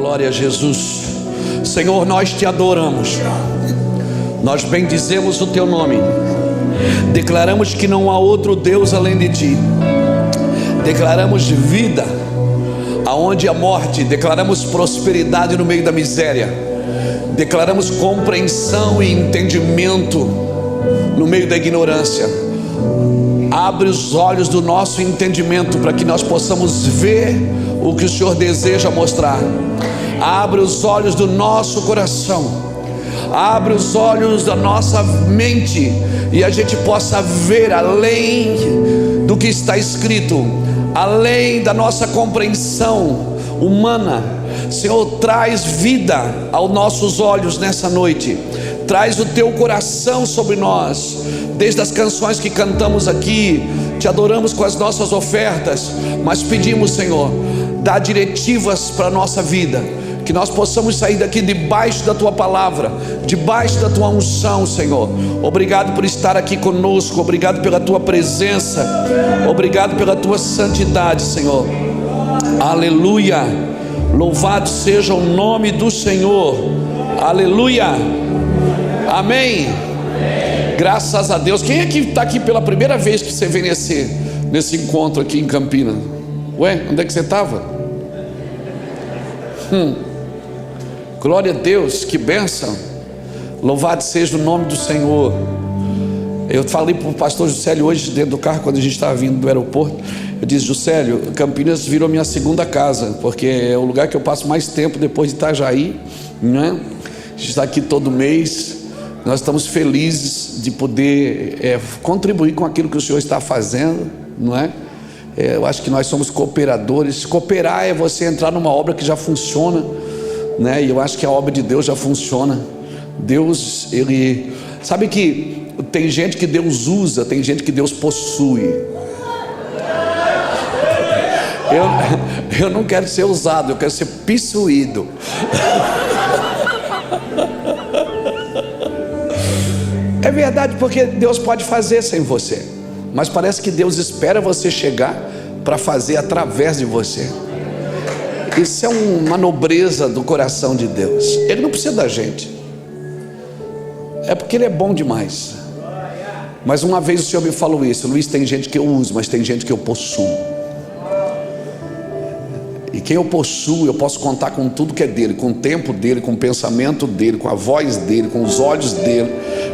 Glória a Jesus. Senhor, nós te adoramos, nós bendizemos o teu nome, declaramos que não há outro Deus além de ti, declaramos vida aonde há morte, declaramos prosperidade no meio da miséria, declaramos compreensão e entendimento no meio da ignorância. Abre os olhos do nosso entendimento para que nós possamos ver o que o Senhor deseja mostrar. Abre os olhos do nosso coração, abre os olhos da nossa mente, e a gente possa ver além do que está escrito, além da nossa compreensão humana. Senhor, traz vida aos nossos olhos nessa noite, traz o teu coração sobre nós, desde as canções que cantamos aqui, te adoramos com as nossas ofertas, mas pedimos, Senhor, dá diretivas para a nossa vida, que nós possamos sair daqui debaixo da tua palavra, debaixo da tua unção, Senhor. Obrigado por estar aqui conosco, obrigado pela tua presença, obrigado pela tua santidade, Senhor. Aleluia, louvado seja o nome do Senhor. Aleluia, amém. Graças a Deus. Quem é que está aqui pela primeira vez que você vem nesse encontro aqui em Campinas? Ué, onde é que você estava? Glória a Deus, que bênção. Louvado seja o nome do Senhor. Eu falei para o pastor Juscelio hoje dentro do carro, quando a gente estava vindo do aeroporto. Eu disse: Juscelio, Campinas virou minha segunda casa, porque é o lugar que eu passo mais tempo depois de Itajaí, né? A gente está aqui todo mês. Nós estamos felizes de poder contribuir com aquilo que o Senhor está fazendo, não é? Eu acho que nós somos cooperadores. Cooperar é você entrar numa obra que já funciona, né? E eu acho que a obra de Deus já funciona. Deus, ele... Sabe que tem gente que Deus usa, tem gente que Deus possui. Eu não quero ser usado, eu quero ser possuído. É verdade, porque Deus pode fazer sem você, mas parece que Deus espera você chegar para fazer através de você. Isso é uma nobreza do coração de Deus. Ele não precisa da gente, é porque Ele é bom demais. Mas uma vez o Senhor me falou isso: Luiz, tem gente que eu uso, mas tem gente que eu possuo. E quem eu possuo, eu posso contar com tudo que é dele, com o tempo dele, com o pensamento dele, com a voz dele, com os olhos dele,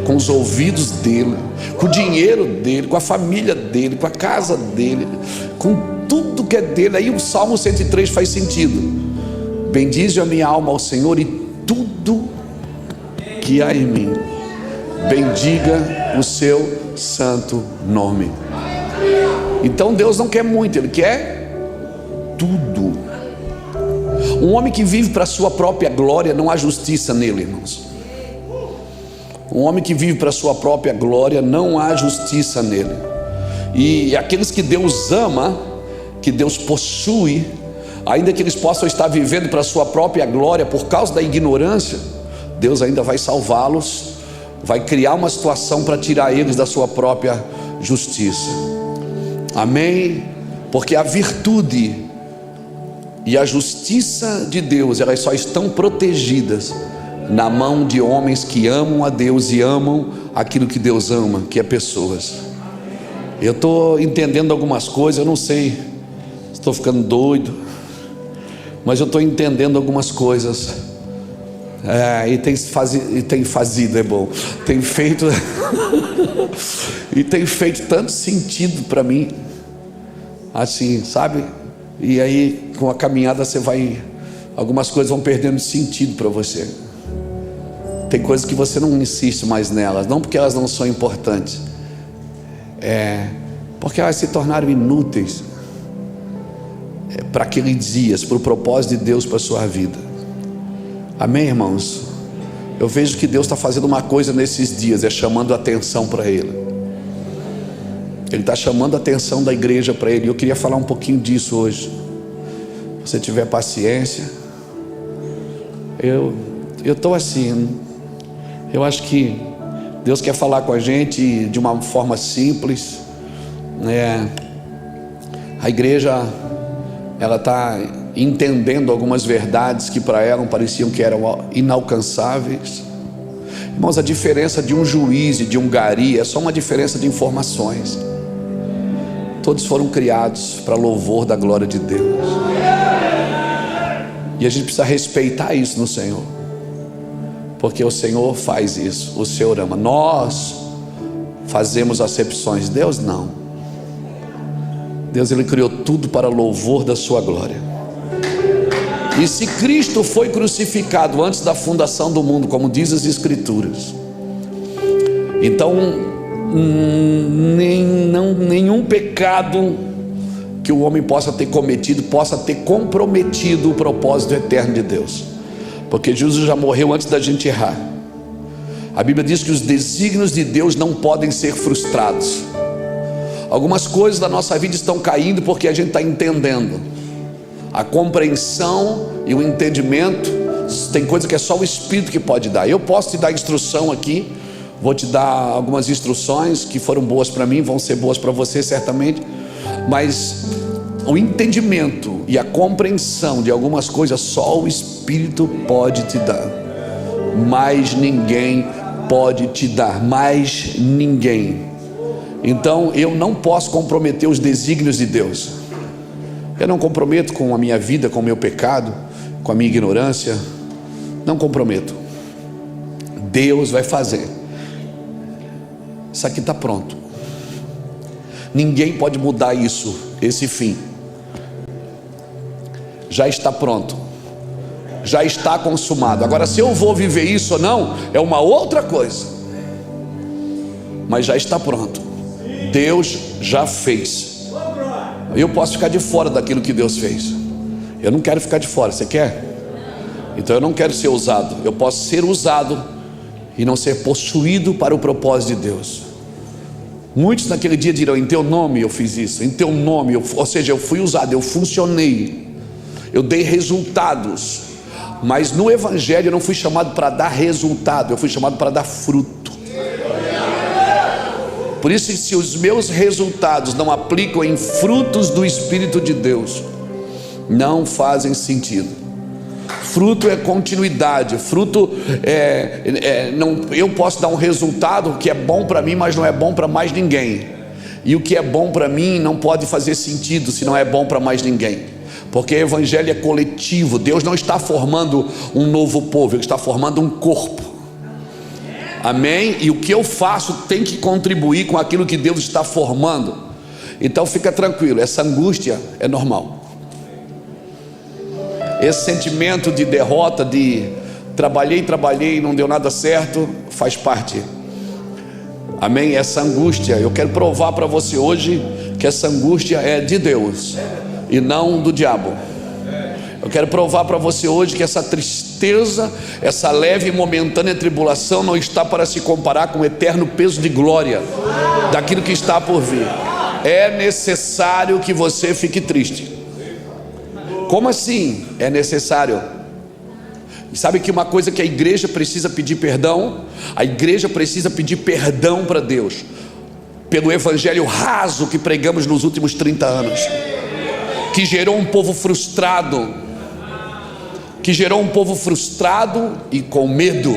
com os ouvidos dele, com o dinheiro dele, com a família dele, com a casa dele, com tudo que é dele. Aí o Salmo 103 faz sentido: bendize a minha alma ao Senhor, e tudo que há em mim bendiga o seu santo nome. Então Deus não quer muito, Ele quer tudo. Um homem que vive para a sua própria glória, não há justiça nele, irmãos. Um homem que vive para a sua própria glória, não há justiça nele. E aqueles que Deus ama, que Deus possui, ainda que eles possam estar vivendo para a sua própria glória por causa da ignorância, Deus ainda vai salvá-los, vai criar uma situação para tirar eles da sua própria justiça. Amém? Porque a virtude e a justiça de Deus, elas só estão protegidas na mão de homens que amam a Deus e amam aquilo que Deus ama, que é pessoas. Eu estou entendendo algumas coisas, eu não sei, estou ficando doido, mas eu estou entendendo algumas coisas. E tem fazido, é bom, tem feito e tem feito tanto sentido para mim, assim, sabe? E aí com a caminhada algumas coisas vão perdendo sentido para você. Tem coisas que você não insiste mais nelas, não porque elas não são importantes, porque elas se tornaram inúteis para aqueles dias, para o propósito de Deus para a sua vida. Amém, irmãos? Eu vejo que Deus está fazendo uma coisa nesses dias, chamando a atenção para Ele. Ele está chamando a atenção da igreja para Ele. Eu queria falar um pouquinho disso hoje. Se você tiver paciência. Eu estou assim, eu acho que Deus quer falar com a gente de uma forma simples. A igreja, ela está entendendo algumas verdades que para ela pareciam que eram inalcançáveis. Irmãos, a diferença de um juiz e de um gari é só uma diferença de informações. Todos foram criados para louvor da glória de Deus. E a gente precisa respeitar isso no Senhor, porque o Senhor faz isso, o Senhor ama. Nós fazemos acepções, Deus não. Deus, Ele criou tudo para louvor da sua glória. E se Cristo foi crucificado antes da fundação do mundo, como diz as Escrituras, então nenhum pecado que o homem possa ter cometido possa ter comprometido o propósito eterno de Deus, porque Jesus já morreu antes da gente errar. A Bíblia diz que os desígnios de Deus não podem ser frustrados. Algumas coisas da nossa vida estão caindo porque a gente está entendendo. A compreensão e o entendimento, tem coisa que é só o Espírito que pode dar. Eu posso te dar instrução aqui, vou te dar algumas instruções que foram boas para mim, vão ser boas para você certamente, mas o entendimento e a compreensão de algumas coisas só o Espírito pode te dar. Mais ninguém pode te dar, mais ninguém. Então eu não posso comprometer os desígnios de Deus. Eu não comprometo com a minha vida, com o meu pecado, com a minha ignorância. Não comprometo. Deus vai fazer. Isso aqui está pronto. Ninguém pode mudar isso, esse fim. Já está pronto. Já está consumado. Agora, se eu vou viver isso ou não, é uma outra coisa. Mas já está pronto. Deus já fez. Eu posso ficar de fora daquilo que Deus fez. Eu não quero ficar de fora, você quer? Então eu não quero ser usado. Eu posso ser usado e não ser possuído para o propósito de Deus. Muitos naquele dia dirão: em teu nome eu fiz isso, em teu nome, ou seja, eu fui usado, eu funcionei, eu dei resultados. Mas no Evangelho eu não fui chamado para dar resultado, eu fui chamado para dar fruto. Por isso, se os meus resultados não aplicam em frutos do Espírito de Deus, não fazem sentido. Fruto é continuidade. Fruto eu posso dar um resultado que é bom para mim, mas não é bom para mais ninguém. E o que é bom para mim não pode fazer sentido se não é bom para mais ninguém, porque o Evangelho é coletivo. Deus não está formando um novo povo, Ele está formando um corpo. Amém? E o que eu faço tem que contribuir com aquilo que Deus está formando. Então fica tranquilo, essa angústia é normal. Esse sentimento de derrota, de trabalhei, não deu nada certo, faz parte. Amém? Essa angústia, eu quero provar para você hoje que essa angústia é de Deus e não do diabo. Eu quero provar para você hoje que essa tristeza, essa leve e momentânea tribulação não está para se comparar com o eterno peso de glória daquilo que está por vir. É necessário que você fique triste. Como assim é necessário? Sabe que uma coisa que a igreja precisa pedir perdão? A igreja precisa pedir perdão para Deus pelo evangelho raso que pregamos nos últimos 30 anos, que gerou um povo frustrado, e com medo,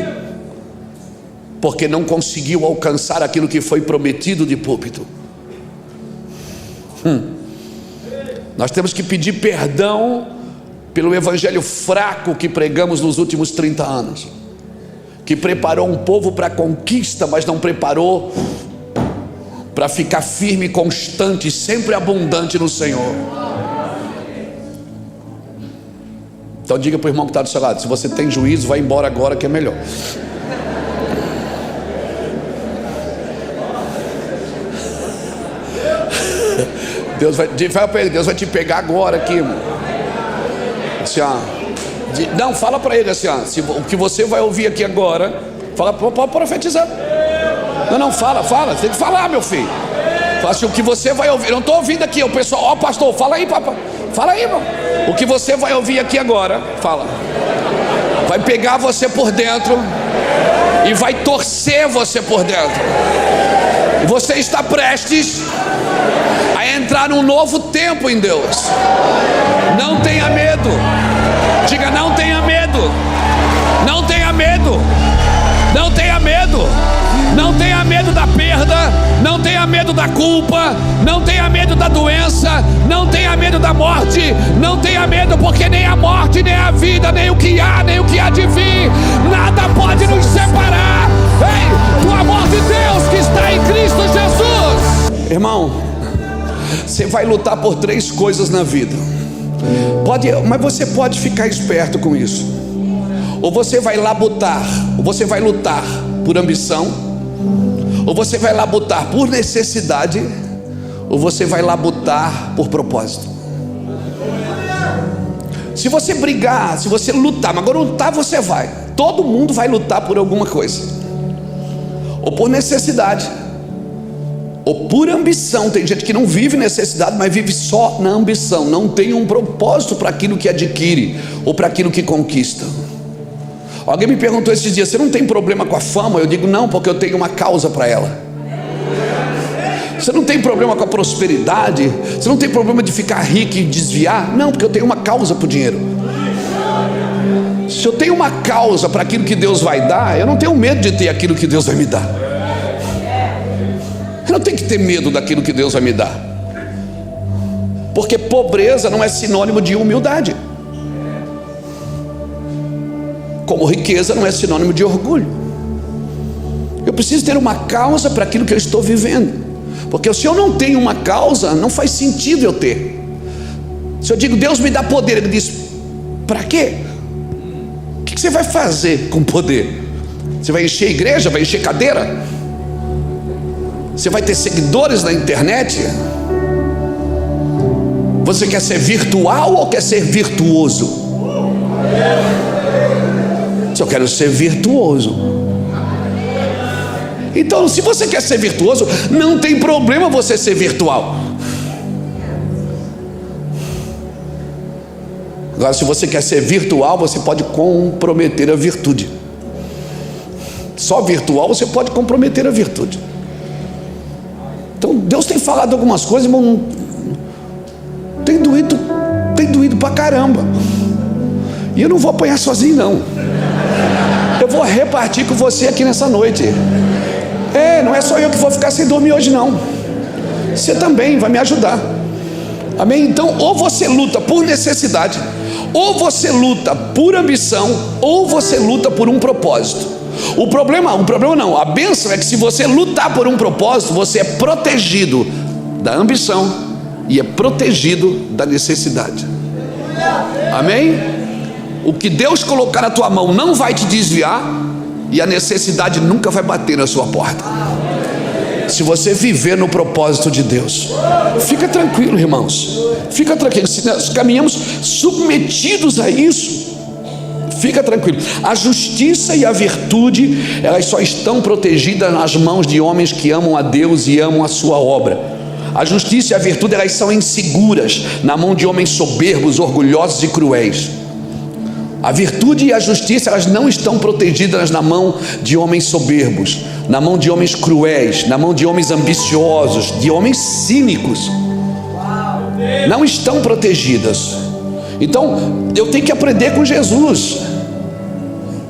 porque não conseguiu alcançar aquilo que foi prometido de púlpito. Nós temos que pedir perdão pelo evangelho fraco que pregamos nos últimos 30 anos, que preparou um povo para a conquista, mas não preparou para ficar firme, constante, sempre abundante no Senhor. Então diga para o irmão que está do seu lado: se você tem juízo, vai embora agora que é melhor. Deus vai te pegar agora aqui, irmão. Assim, ó, não, fala para ele assim, ó, o que você vai ouvir aqui agora, fala, pode profetizar. Não, fala, você tem que falar, meu filho. Fala assim: o que você vai ouvir, eu não estou ouvindo aqui, o pessoal, ó, pastor, fala aí, papai. Fala aí, irmão. O que você vai ouvir aqui agora, fala, vai pegar você por dentro e vai torcer você por dentro. E você está prestes a entrar num novo tempo em Deus. Não tenha medo. Diga: não tenha medo. Não tenha medo. Não tenha medo. Não tenha medo da perda. Não tenha medo da culpa. Não tenha medo da doença. Não tenha medo da morte. Não tenha medo, porque nem a morte, nem a vida, nem o que há, nem o que há de vir, nada pode nos separar, ei, do amor de Deus que está em Cristo Jesus. Irmão, você vai lutar por 3 coisas na vida. Mas você pode ficar esperto com isso. Ou você vai labutar, ou você vai lutar por ambição, ou você vai labutar por necessidade, ou você vai labutar por propósito. Se você brigar, se você lutar, mas agora lutar você vai. Todo mundo vai lutar por alguma coisa, ou por necessidade, ou por ambição. Tem gente que não vive necessidade, mas vive só na ambição. Não tem um propósito para aquilo que adquire, ou para aquilo que conquista. Alguém me perguntou esses dias: você não tem problema com a fama? Eu digo: não, porque eu tenho uma causa para ela. Você não tem problema com a prosperidade? Você não tem problema de ficar rico e desviar? Não, porque eu tenho uma causa para o dinheiro. Se eu tenho uma causa para aquilo que Deus vai dar, eu não tenho medo de ter aquilo que Deus vai me dar. Eu não tenho que ter medo daquilo que Deus vai me dar, porque pobreza não é sinônimo de humildade, como riqueza não é sinônimo de orgulho. Eu preciso ter uma causa para aquilo que eu estou vivendo, porque se eu não tenho uma causa, não faz sentido eu ter. Se eu digo: Deus me dá poder, Ele diz: para quê? O que você vai fazer com poder? Você vai encher a igreja? Vai encher cadeira? Você vai ter seguidores na internet? Você quer ser virtual ou quer ser virtuoso? Eu quero ser virtuoso. Então, se você quer ser virtuoso, não tem problema você ser virtual. Agora, se você quer ser virtual, você pode comprometer a virtude. Só virtual você pode comprometer a virtude. Então, Deus tem falado algumas coisas, irmão, tem doído pra caramba. E eu não vou apanhar sozinho, não. Eu vou repartir com você aqui nessa noite. Não é só eu que vou ficar sem dormir hoje, não. Você também vai me ajudar. Amém? Então, ou você luta por necessidade, ou você luta por ambição, ou você luta por um propósito. O problema não, a bênção é que se você lutar por um propósito, você é protegido da ambição e é protegido da necessidade. Amém? O que Deus colocar na tua mão não vai te desviar, e a necessidade nunca vai bater na sua porta, se você viver no propósito de Deus. Fica tranquilo, irmãos, fica tranquilo. Se nós caminhamos submetidos a isso, fica tranquilo. A justiça e a virtude, elas só estão protegidas nas mãos de homens que amam a Deus e amam a sua obra. A justiça e a virtude, elas são inseguras na mão de homens soberbos, orgulhosos e cruéis. A virtude e a justiça, elas não estão protegidas na mão de homens soberbos, na mão de homens cruéis, na mão de homens ambiciosos, de homens cínicos. Não estão protegidas. Então, eu tenho que aprender com Jesus.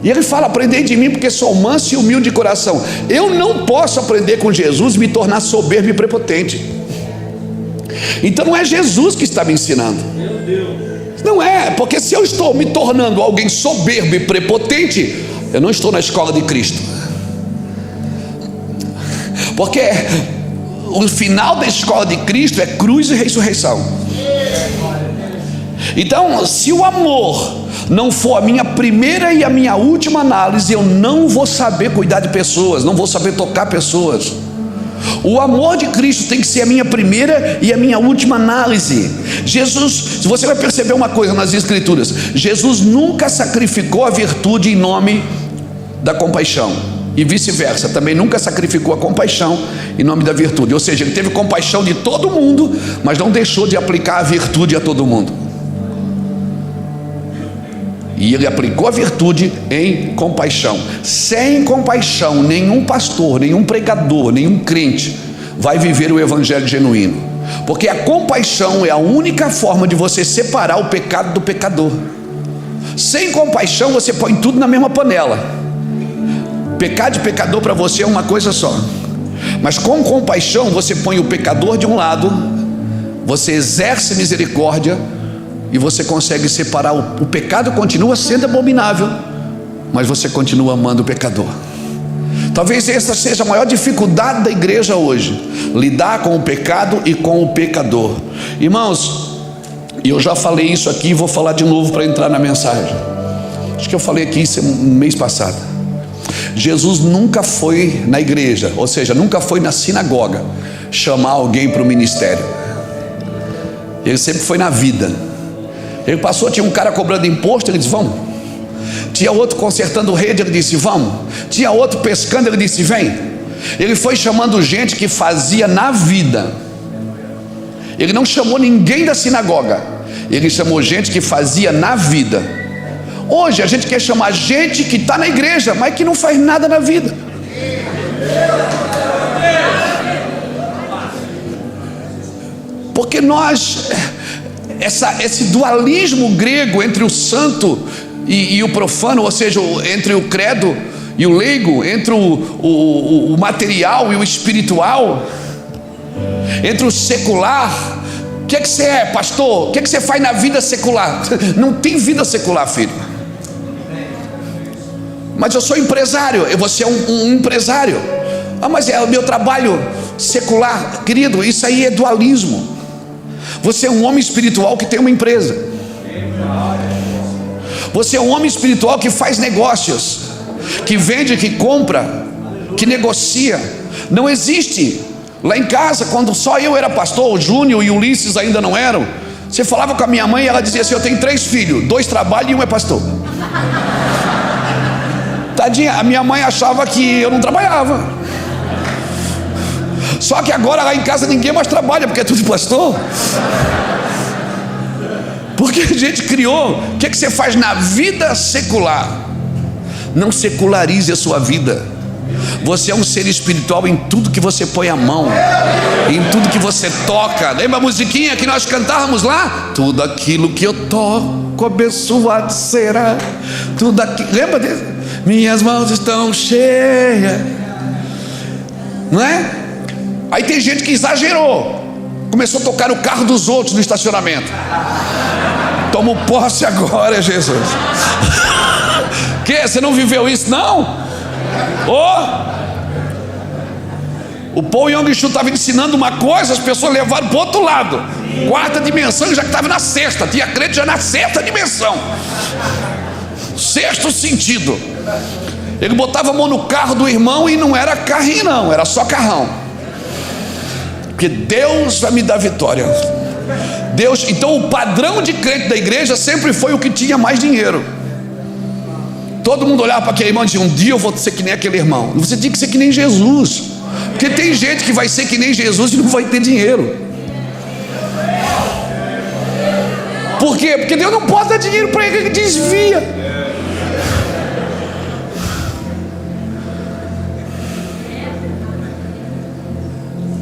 E ele fala: aprendei de mim, porque sou manso e humilde de coração. Eu não posso aprender com Jesus e me tornar soberbo e prepotente. Então não é Jesus que está me ensinando. Meu Deus. Não é, porque se eu estou me tornando alguém soberbo e prepotente, eu não estou na escola de Cristo. Porque o final da escola de Cristo é cruz e ressurreição. Então, se o amor não for a minha primeira e a minha última análise, eu não vou saber cuidar de pessoas, não vou saber tocar pessoas. O amor de Cristo tem que ser a minha primeira e a minha última análise. Jesus, se você vai perceber uma coisa nas Escrituras, Jesus nunca sacrificou a virtude em nome da compaixão, e vice-versa, também nunca sacrificou a compaixão em nome da virtude. Ou seja, ele teve compaixão de todo mundo, mas não deixou de aplicar a virtude a todo mundo. E ele aplicou a virtude em compaixão. Sem compaixão, nenhum pastor, nenhum pregador, nenhum crente vai viver o evangelho genuíno. Porque a compaixão é a única forma de você separar o pecado do pecador. Sem compaixão você põe tudo na mesma panela. Pecado e pecador para você é uma coisa só. Mas com compaixão você põe o pecador de um lado, você exerce misericórdia e você consegue separar. O pecado continua sendo abominável, mas você continua amando o pecador. Talvez essa seja a maior dificuldade da igreja hoje, lidar com o pecado e com o pecador. Irmãos, eu já falei isso aqui e vou falar de novo para entrar na mensagem. Acho que eu falei aqui isso no mês passado. Jesus nunca foi na igreja, ou seja, nunca foi na sinagoga chamar alguém para o ministério. Ele sempre foi na vida. Ele passou, tinha um cara cobrando imposto, ele disse: vamos. Tinha outro consertando rede, ele disse: vamos. Tinha outro pescando, ele disse: vem. Ele foi chamando gente que fazia na vida. Ele não chamou ninguém da sinagoga, ele chamou gente que fazia na vida. Hoje a gente quer chamar gente que está na igreja, mas que não faz nada na vida. Porque nós, esse dualismo grego entre o santo e o profano, ou seja, entre o credo e o leigo, entre o material e o espiritual, entre o secular. O que é que você é, pastor? O que é que você faz na vida secular? Não tem vida secular, filho. Mas eu sou empresário. Você é um empresário. Ah, mas é o meu trabalho secular. Querido, isso aí é dualismo. Você é um homem espiritual que tem uma empresa. Você é um homem espiritual que faz negócios, que vende, que compra, que negocia. Não existe. Lá em casa, quando só eu era pastor, o Júnior e o Ulisses ainda não eram, você falava com a minha mãe e ela dizia assim: eu tenho 3 filhos, 2 trabalham e 1 é pastor. Tadinha, a minha mãe achava que eu não trabalhava. Só que agora lá em casa ninguém mais trabalha, porque é tudo pastor. Porque a gente criou. O que é que você faz na vida secular? Não secularize a sua vida. Você é um ser espiritual em tudo que você põe a mão, em tudo que você toca. Lembra a musiquinha que nós cantávamos lá? Tudo aquilo que eu toco abençoado será. Tudo aquilo, lembra disso? Minhas mãos estão cheias, não é? Aí tem gente que exagerou, começou a tocar o carro dos outros no estacionamento. Tomo posse agora, Jesus. Que? Você não viveu isso, não? O Paul Yong-Chu estava ensinando uma coisa, as pessoas levaram para o outro lado, 4ª dimensão, já que estava na 6ª, tinha crente já na 6ª dimensão, 6º sentido. Ele botava a mão no carro do irmão e não era carrinho não, era só carrão, porque Deus vai me dar vitória. Deus, então o padrão de crente da igreja sempre foi o que tinha mais dinheiro. Todo mundo olhava para aquele irmão e dizia: um dia eu vou ser que nem aquele irmão. Você tinha que ser que nem Jesus, porque tem gente que vai ser que nem Jesus e não vai ter dinheiro. Por quê? Porque Deus não pode dar dinheiro para ele, ele desvia.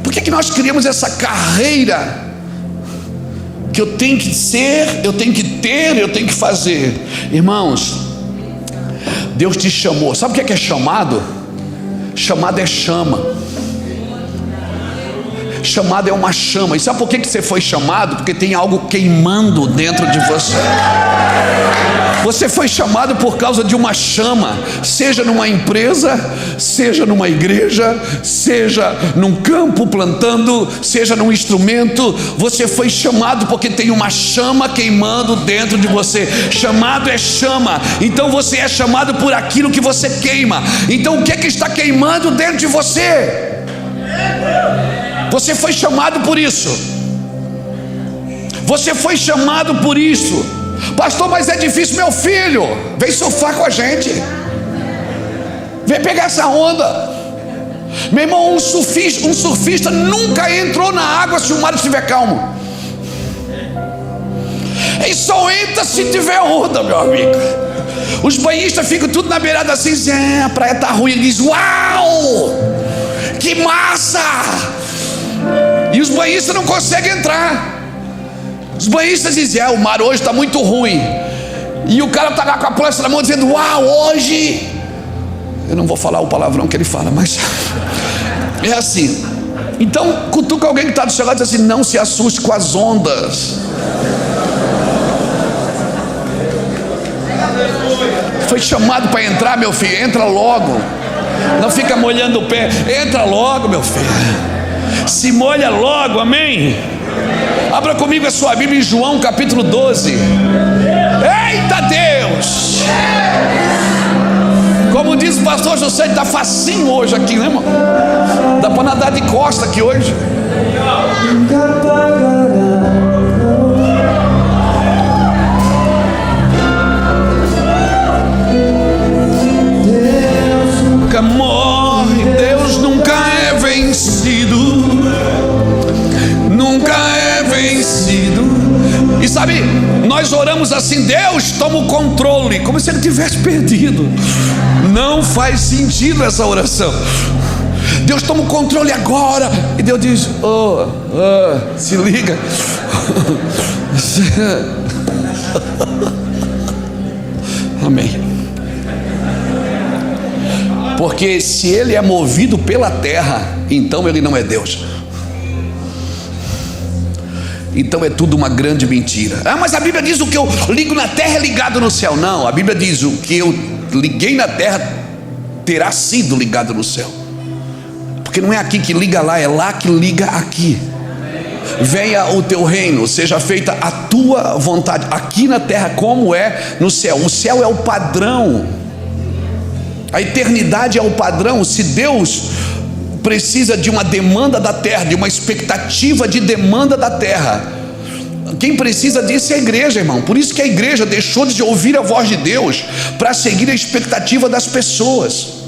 Por que nós criamos essa carreira que eu tenho que ser, eu tenho que ter, eu tenho que fazer? Irmãos, Deus te chamou. Sabe o que é chamado? Chamado é chama. Chamado é uma chama. E sabe por que você foi chamado? Porque tem algo queimando dentro de você. Você foi chamado por causa de uma chama. Seja numa empresa, seja numa igreja, seja num campo plantando, seja num instrumento. Você foi chamado porque tem uma chama queimando dentro de você. Chamado é chama. Então você é chamado por aquilo que você queima. Então o que é que está queimando dentro de você? Você foi chamado por isso. Você foi chamado por isso. Pastor, mas é difícil. Meu filho, vem surfar com a gente, vem pegar essa onda. Meu irmão, um surfista nunca entrou na água se o mar estiver calmo. Ele só entra se tiver onda, meu amigo. Os banhistas ficam tudo na beirada assim, a praia tá ruim. Ele diz: uau, que massa! E os banhistas não conseguem entrar. Os banhistas dizem: o mar hoje está muito ruim. E o cara está lá com a prancha na mão dizendo: uau, hoje... Eu não vou falar o palavrão que ele fala, mas é assim. Então cutuca alguém que está do seu lado e diz assim: não se assuste com as ondas. Foi chamado para entrar, meu filho, entra logo. Não fica molhando o pé, entra logo, meu filho. Se molha logo, amém? Abra comigo a sua Bíblia em João capítulo 12. Eita Deus! Como diz o pastor José, está facinho hoje aqui, né, irmão? Dá para nadar de costa aqui hoje. Nunca morre, Deus nunca é vencido. Nunca é vencido. E sabe, nós oramos assim: Deus, toma o controle, como se ele tivesse perdido. Não faz sentido essa oração. Deus toma o controle agora. E Deus diz: se liga. Amém. Porque se ele é movido pela terra, então ele não é Deus. Então é tudo uma grande mentira. Mas a Bíblia diz: o que eu ligo na terra é ligado no céu. Não, a Bíblia diz: o que eu liguei na terra terá sido ligado no céu. Porque não é aqui que liga lá, é lá que liga aqui. Venha o teu reino, seja feita a tua vontade, aqui na terra como é no céu. O céu é o padrão, a eternidade é o padrão. Se Deus precisa de uma demanda da terra, de uma expectativa de demanda da terra, quem precisa disso é a igreja, irmão. Por isso que a igreja deixou de ouvir a voz de Deus para seguir a expectativa das pessoas.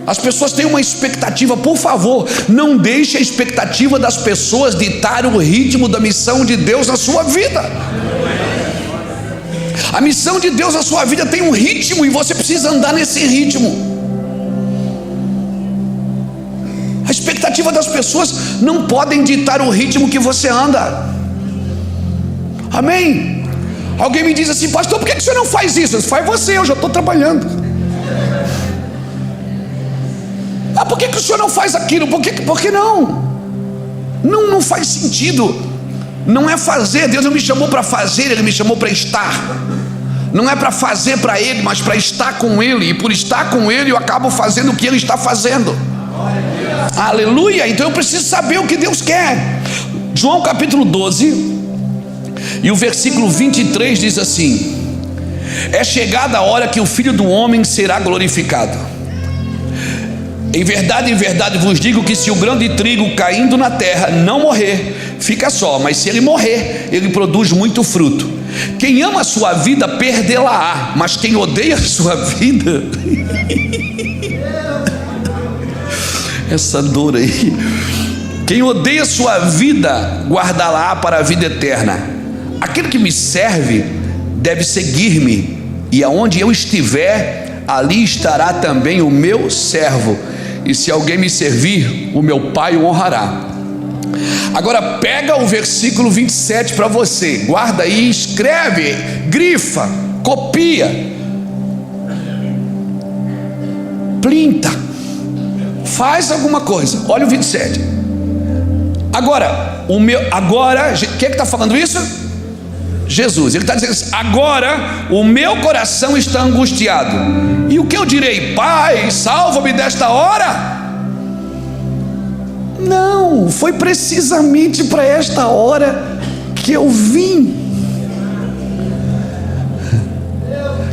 As pessoas têm uma expectativa. Por favor, não deixe a expectativa das pessoas ditar o ritmo da missão de Deus na sua vida. A missão de Deus na sua vida tem um ritmo e você precisa andar nesse ritmo. A expectativa das pessoas não podem ditar o ritmo que você anda. Amém? Alguém me diz assim: pastor, por que você não faz isso? Faz você, eu já estou trabalhando. Por que o senhor não faz aquilo? Por que não? Não faz sentido. Não é fazer. Deus não me chamou para fazer, Ele me chamou para estar. Não é para fazer para Ele, mas para estar com Ele. E por estar com Ele eu acabo fazendo o que Ele está fazendo. Aleluia. Então eu preciso saber o que Deus quer. João capítulo 12 e o versículo 23 diz assim: é chegada a hora que o Filho do Homem será glorificado. Em verdade vos digo que se o grão de trigo caindo na terra não morrer, fica só, mas se ele morrer, ele produz muito fruto. Quem ama a sua vida perdê-la-á, mas quem odeia a sua vida essa dor aí, quem odeia a sua vida guardá-la para a vida eterna. Aquele que me serve deve seguir-me, e aonde eu estiver, ali estará também o meu servo. E se alguém me servir, o meu Pai o honrará. Agora pega o versículo 27 para você, guarda aí, escreve, grifa, copia, plinta, faz alguma coisa. Olha o 27. Agora, quem é que está falando isso? Jesus. Ele está dizendo assim: agora o meu coração está angustiado. E o que eu direi? Pai, salva-me desta hora? Não, foi precisamente para esta hora que eu vim.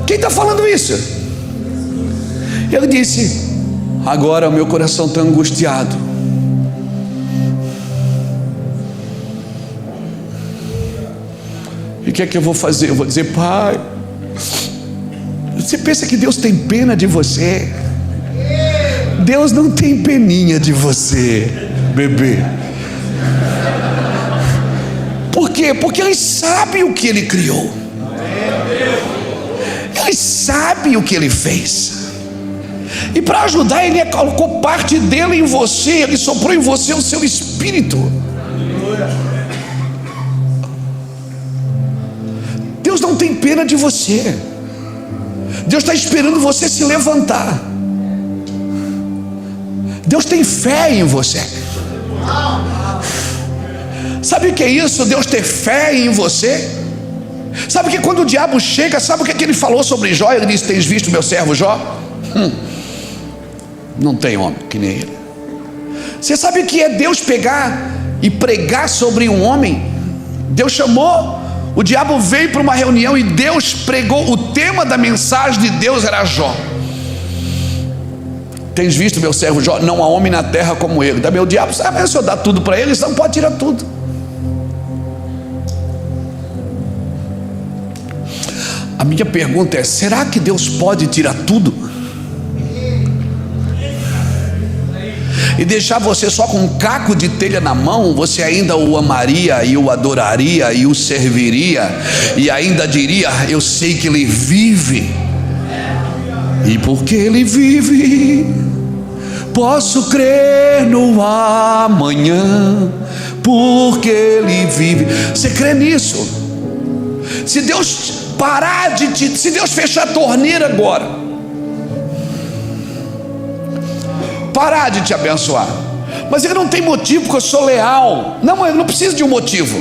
Quem está falando isso? Ele disse: agora o meu coração está angustiado. E o que é que eu vou fazer? Eu vou dizer: Pai, você pensa que Deus tem pena de você? Deus não tem peninha de você, bebê. Por quê? Porque Ele sabe o que Ele criou. Ele sabe o que Ele fez. E para ajudar, Ele colocou parte dele em você. Ele soprou em você o seu espírito. Deus não tem pena de você. Deus está esperando você se levantar. Deus tem fé em você. Sabe o que é isso? Deus ter fé em você. Sabe que quando o diabo chega, sabe o que ele falou sobre Jó? Ele disse: tens visto meu servo Jó? Não tem homem que nem ele. Você sabe o que é Deus pegar e pregar sobre um homem? Deus chamou, o diabo veio para uma reunião e Deus pregou. O tema da mensagem de Deus era Jó. Tens visto meu servo Jó? Não há homem na terra como ele. Daí o diabo sabe, mas se eu dar tudo para ele, não pode tirar tudo. A minha pergunta é: será que Deus pode tirar tudo e deixar você só com um caco de telha na mão? Você ainda o amaria e o adoraria e o serviria e ainda diria: eu sei que ele vive, e porque ele vive posso crer no amanhã, porque ele vive. Você crê nisso? Se Deus parar se Deus fechar a torneira agora, parar de te abençoar, mas ele não tem motivo, porque eu sou leal. Não, ele não precisa de um motivo.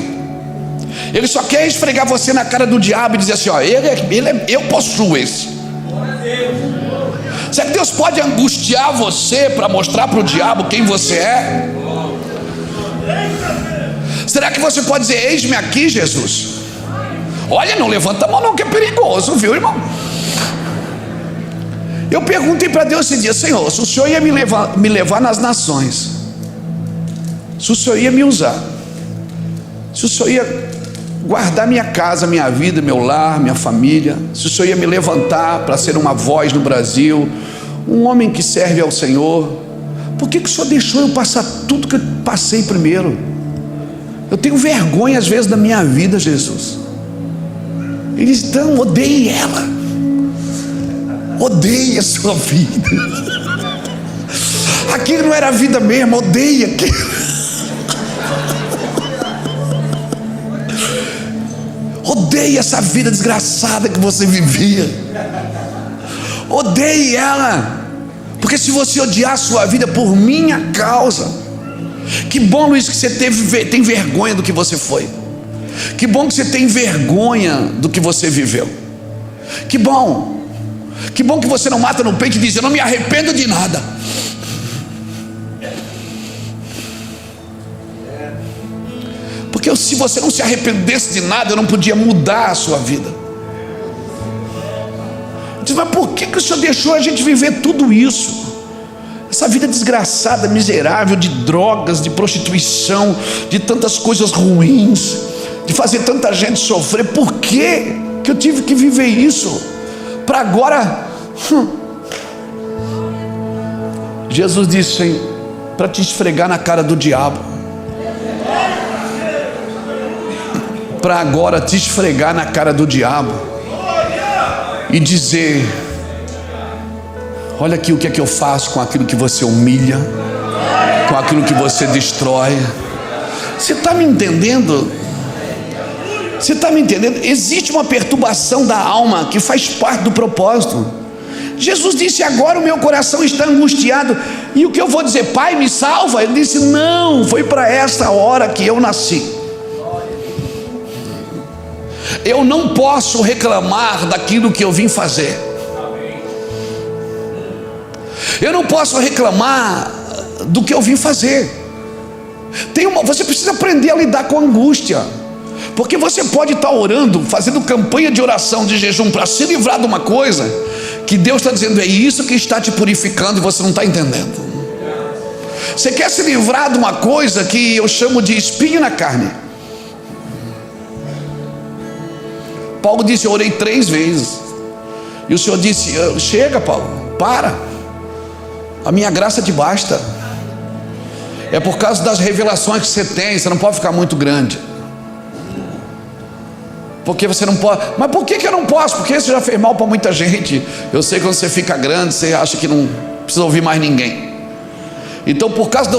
Ele só quer esfregar você na cara do diabo e dizer assim: ó, eu possuo esse. Será que Deus pode angustiar você para mostrar para o diabo quem você é? Será que você pode dizer: eis-me aqui, Jesus? Olha, não levanta a mão não, que é perigoso, viu, irmão? Eu perguntei para Deus esse dia: Senhor, se o Senhor ia me levar nas nações, se o Senhor ia me usar, se o Senhor ia guardar minha casa, minha vida, meu lar, minha família, se o Senhor ia me levantar para ser uma voz no Brasil, um homem que serve ao Senhor, por que o Senhor deixou eu passar tudo que eu passei primeiro? Eu tenho vergonha às vezes da minha vida, Jesus. Ele diz: então, odeie ela, odeie a sua vida. Aquilo não era a vida mesmo, odeie aquilo. Odeie essa vida desgraçada que você vivia. Odeie ela, porque se você odiar a sua vida por minha causa, que bom, Luiz, que você tem vergonha do que você foi. Que bom que você tem vergonha do que você viveu. Que bom que você não mata no peito e diz: eu não me arrependo de nada. Porque se você não se arrependesse de nada, eu não podia mudar a sua vida. Diz: mas por que o Senhor deixou a gente viver tudo isso? Essa vida desgraçada, miserável, de drogas, de prostituição, de tantas coisas ruins, de fazer tanta gente sofrer. Por que eu tive que viver isso? Para agora Jesus disse: para te esfregar na cara do diabo, para agora te esfregar na cara do diabo e dizer: olha aqui o que é que eu faço com aquilo que você humilha, com aquilo que você destrói. Você está me entendendo? Você está me entendendo? Existe uma perturbação da alma que faz parte do propósito. Jesus disse: agora o meu coração está angustiado. E o que eu vou dizer? Pai, me salva? Ele disse: não, foi para essa hora que eu nasci. Eu não posso reclamar daquilo que eu vim fazer. Eu não posso reclamar do que eu vim fazer. Você precisa aprender a lidar com a angústia. Porque você pode estar orando, fazendo campanha de oração, de jejum, para se livrar de uma coisa que Deus está dizendo: é isso que está te purificando, e você não está entendendo. Você quer se livrar de uma coisa que eu chamo de espinho na carne. Paulo disse: eu orei 3 vezes. E o Senhor disse: chega, Paulo, para, a minha graça te basta. É por causa das revelações que você tem, você não pode ficar muito grande. Porque você não pode. Mas por que eu não posso? Porque você já fez mal para muita gente. Eu sei que quando você fica grande, você acha que não precisa ouvir mais ninguém. Então, por causa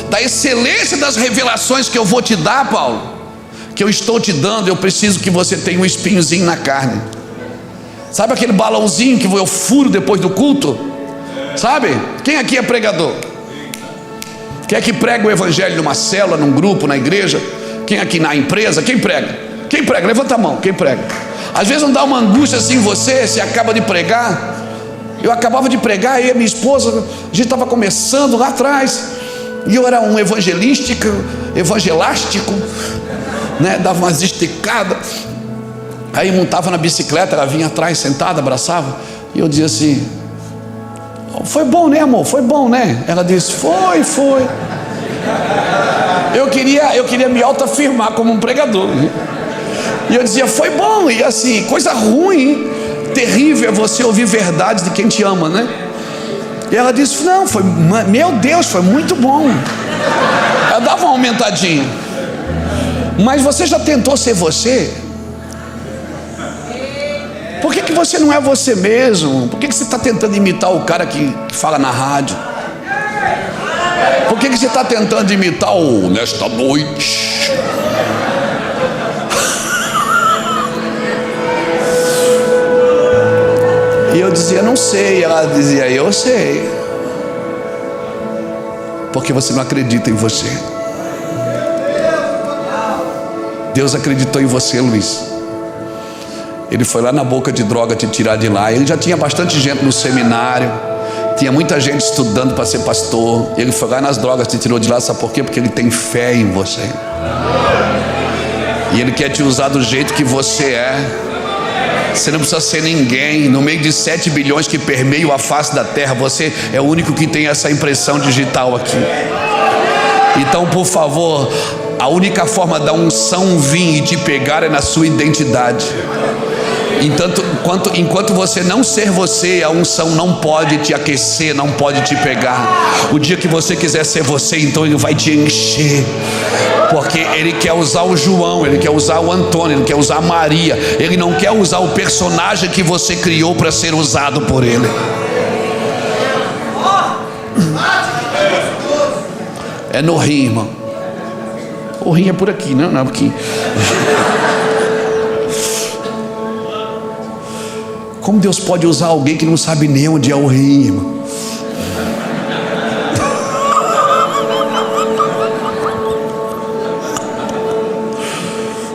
da excelência das revelações que eu vou te dar, Paulo, que eu estou te dando, eu preciso que você tenha um espinhozinho na carne. Sabe aquele balãozinho que eu furo depois do culto? Sabe? Quem aqui é pregador? Quem é que prega o evangelho numa célula, num grupo, na igreja? Quem aqui na empresa? Quem prega? Quem prega? Levanta a mão, quem prega? Às vezes não dá uma angústia assim em você acaba de pregar. Eu acabava de pregar, eu e minha esposa, a gente estava começando lá atrás, e eu era um evangelástico, né? Dava umas esticadas, aí montava na bicicleta, ela vinha atrás, sentada, abraçava, e eu dizia assim: foi bom, né, amor? Foi bom, né? Ela disse: foi. Eu queria me autoafirmar como um pregador, né? E eu dizia: foi bom. E assim, coisa ruim, terrível é você ouvir verdades de quem te ama, né? E ela disse: não, meu Deus, foi muito bom. Ela dava uma aumentadinha. Mas você já tentou ser você? Por que você não é você mesmo? Por que você está tentando imitar o cara que fala na rádio? Por que você está tentando imitar o nesta noite? E eu dizia: não sei. Ela dizia: eu sei. Porque você não acredita em você. Deus acreditou em você, Luiz. Ele foi lá na boca de droga te tirar de lá. Ele já tinha bastante gente no seminário, tinha muita gente estudando para ser pastor. Ele foi lá nas drogas, te tirou de lá. Sabe por quê? Porque ele tem fé em você, e ele quer te usar do jeito que você é. Você não precisa ser ninguém. No meio de 7 bilhões que permeiam a face da terra, você é o único que tem essa impressão digital aqui. Então, por favor, a única forma da unção vir e te pegar é na sua identidade. Enquanto você não ser você, a unção não pode te aquecer, não pode te pegar. O dia que você quiser ser você, então ele vai te encher. Porque ele quer usar o João, ele quer usar o Antônio, ele quer usar a Maria. Ele não quer usar o personagem que você criou para ser usado por ele. É no rim, irmão. O rim é por aqui, não é aqui. Como Deus pode usar alguém que não sabe nem onde é o rim, irmão?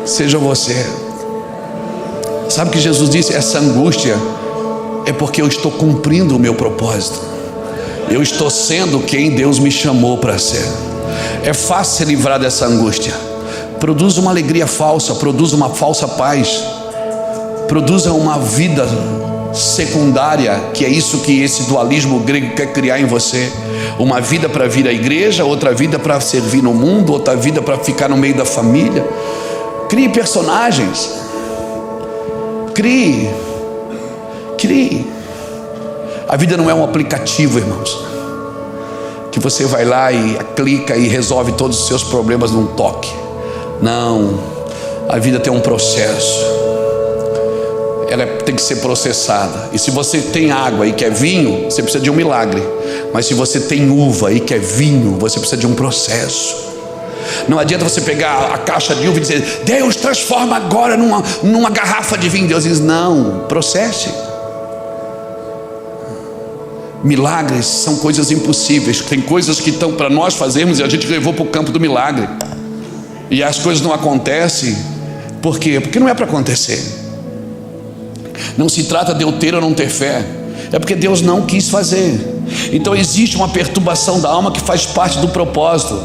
Seja você. Sabe o que Jesus disse? Essa angústia é porque eu estou cumprindo o meu propósito. Eu estou sendo quem Deus me chamou para ser. É fácil se livrar dessa angústia. Produz uma alegria falsa, produz uma falsa paz, produza uma vida secundária, que é isso que esse dualismo grego quer criar em você. Uma vida para vir à igreja, outra vida para servir no mundo, outra vida para ficar no meio da família. Crie personagens. Crie. A vida não é um aplicativo, irmãos, que você vai lá e clica e resolve todos os seus problemas num toque. Não. A vida tem um processo. Ela tem que ser processada. E se você tem água e quer vinho, você precisa de um milagre. Mas se você tem uva e quer vinho, você precisa de um processo. Não adianta você pegar a caixa de uva e dizer: Deus, transforma agora numa garrafa de vinho. Deus diz: não, processe. Milagres são coisas impossíveis. Tem coisas que estão para nós fazermos e a gente levou para o campo do milagre. E as coisas não acontecem. Por quê? Porque não é para acontecer. Não se trata de eu ter ou não ter fé. É porque Deus não quis fazer. Então existe uma perturbação da alma que faz parte do propósito.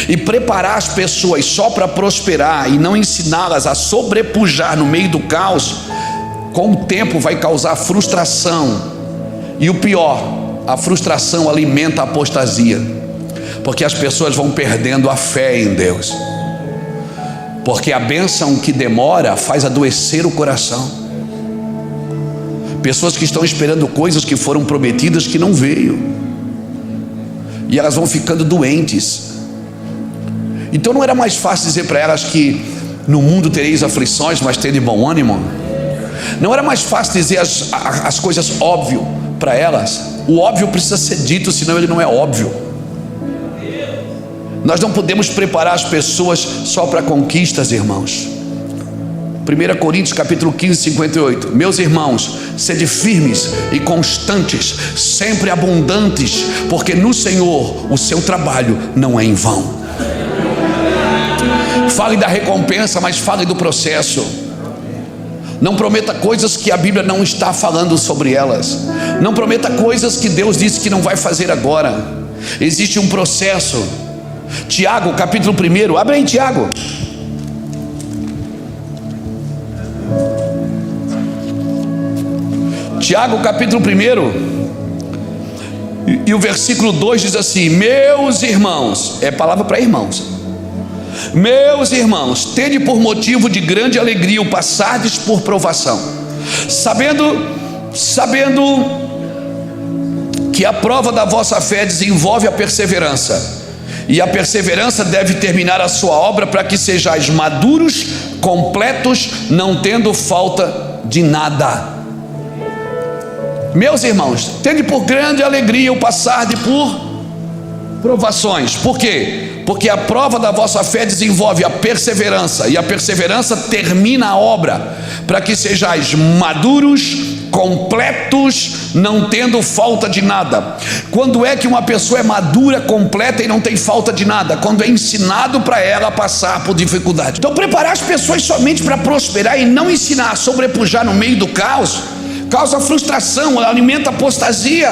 E preparar as pessoas só para prosperar e não ensiná-las a sobrepujar no meio do caos, com o tempo vai causar frustração. E o pior, a frustração alimenta a apostasia, porque as pessoas vão perdendo a fé em Deus. Porque a bênção que demora faz adoecer o coração. Pessoas que estão esperando coisas que foram prometidas que não veio, e elas vão ficando doentes. Então não era mais fácil dizer para elas que no mundo tereis aflições, mas tende bom ânimo? Não era mais fácil dizer as coisas óbvias para elas? O óbvio precisa ser dito, senão ele não é óbvio. Nós não podemos preparar as pessoas só para conquistas, irmãos. 1 Coríntios capítulo 15, 58. Meus irmãos, sede firmes e constantes, sempre abundantes, porque no Senhor o seu trabalho não é em vão. Fale da recompensa, mas fale do processo. Não prometa coisas que a Bíblia não está falando sobre elas. Não prometa coisas que Deus disse que não vai fazer agora. Existe um processo. Tiago capítulo 1, abre aí, Tiago. Tiago capítulo 1, e o versículo 2 diz assim: meus irmãos, é palavra para irmãos. Meus irmãos, tende por motivo de grande alegria o passardes por provação, sabendo que a prova da vossa fé desenvolve a perseverança, e a perseverança deve terminar a sua obra, para que sejais maduros, completos, não tendo falta de nada. Meus irmãos, tende por grande alegria o passardes por provações. Por quê? Porque a prova da vossa fé desenvolve a perseverança, e a perseverança termina a obra, para que sejais maduros, completos, não tendo falta de nada. Quando é que uma pessoa é madura, completa e não tem falta de nada? Quando é ensinado para ela a passar por dificuldade. Então, preparar as pessoas somente para prosperar e não ensinar a sobrepujar no meio do caos causa frustração, alimenta apostasia.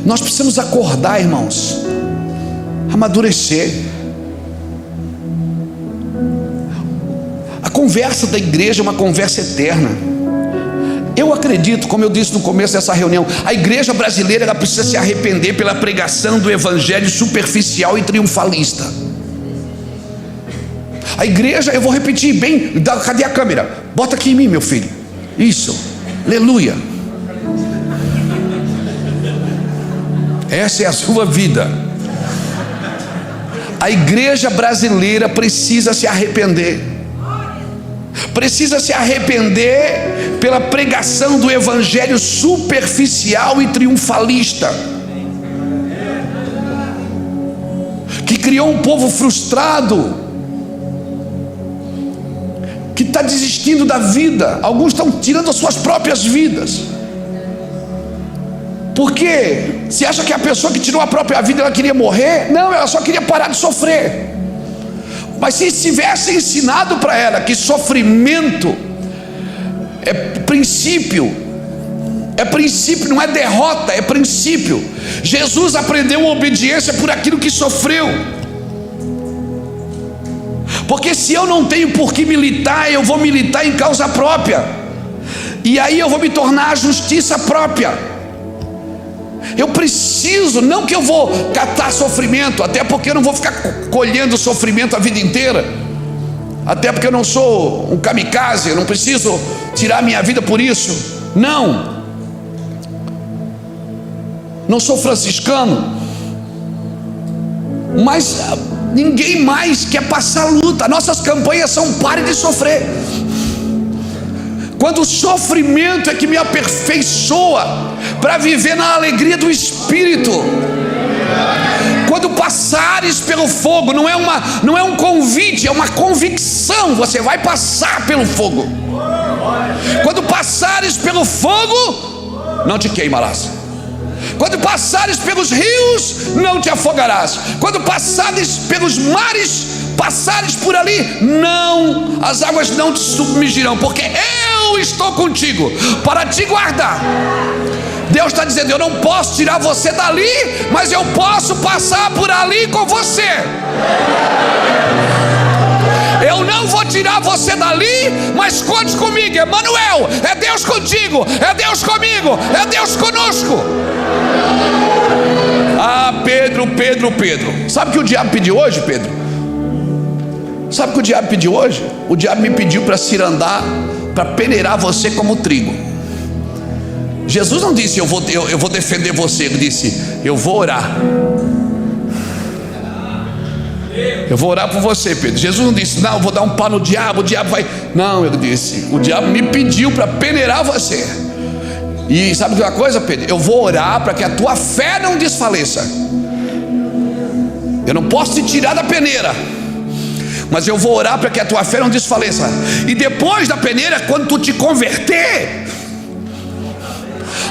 Nós precisamos acordar, irmãos, amadurecer. A conversa da igreja é uma conversa eterna. Eu acredito, como eu disse no começo dessa reunião, a igreja brasileira ela precisa se arrepender pela pregação do evangelho superficial e triunfalista. A igreja, eu vou repetir bem, cadê a câmera? Bota aqui em mim, meu filho. Isso, aleluia. Essa é a sua vida. A igreja brasileira precisa se arrepender. Precisa se arrepender pela pregação do evangelho superficial e triunfalista, que criou um povo frustrado, que está desistindo da vida. Alguns estão tirando as suas próprias vidas. Por quê? Você acha que a pessoa que tirou a própria vida, ela queria morrer? Não, ela só queria parar de sofrer. Mas se tivesse ensinado para ela que sofrimento é princípio, não é derrota, é princípio. Jesus aprendeu a obediência por aquilo que sofreu. Porque se eu não tenho por que militar, eu vou militar em causa própria, e aí eu vou me tornar a justiça própria. Eu preciso, não que eu vou catar sofrimento, até porque eu não vou ficar colhendo sofrimento a vida inteira, até porque eu não sou um kamikaze, eu não preciso tirar minha vida por isso. Não sou franciscano, mas ninguém mais quer passar luta. Nossas campanhas são pare de sofrer. Quando o sofrimento é que me aperfeiçoa para viver na alegria do Espírito. Quando passares pelo fogo, não é um convite, é uma convicção. Você vai passar pelo fogo. Quando passares pelo fogo, não te queimarás. Quando passares pelos rios, não te afogarás. Quando passares pelos mares, passares por ali, as águas não te submergirão, porque eu estou contigo para te guardar. Deus está dizendo: eu não posso tirar você dali, mas eu posso passar por ali com você. Eu não vou tirar você dali, mas conte comigo. Emanuel, é Deus contigo, é Deus comigo, é Deus conosco. Ah, Pedro. Sabe o que o diabo pediu hoje, Pedro? Sabe o que o diabo pediu hoje? O diabo me pediu para cirandar, para peneirar você como trigo. Jesus não disse eu vou defender você. Ele disse: eu vou orar. Eu vou orar por você, Pedro. Jesus não disse: não, eu vou dar um pau no diabo, o diabo vai. Não, ele disse: o diabo me pediu para peneirar você. E sabe uma coisa, Pedro? Eu vou orar para que a tua fé não desfaleça. Eu não posso te tirar da peneira, mas eu vou orar para que a tua fé não desfaleça. E depois da peneira, quando tu te converter,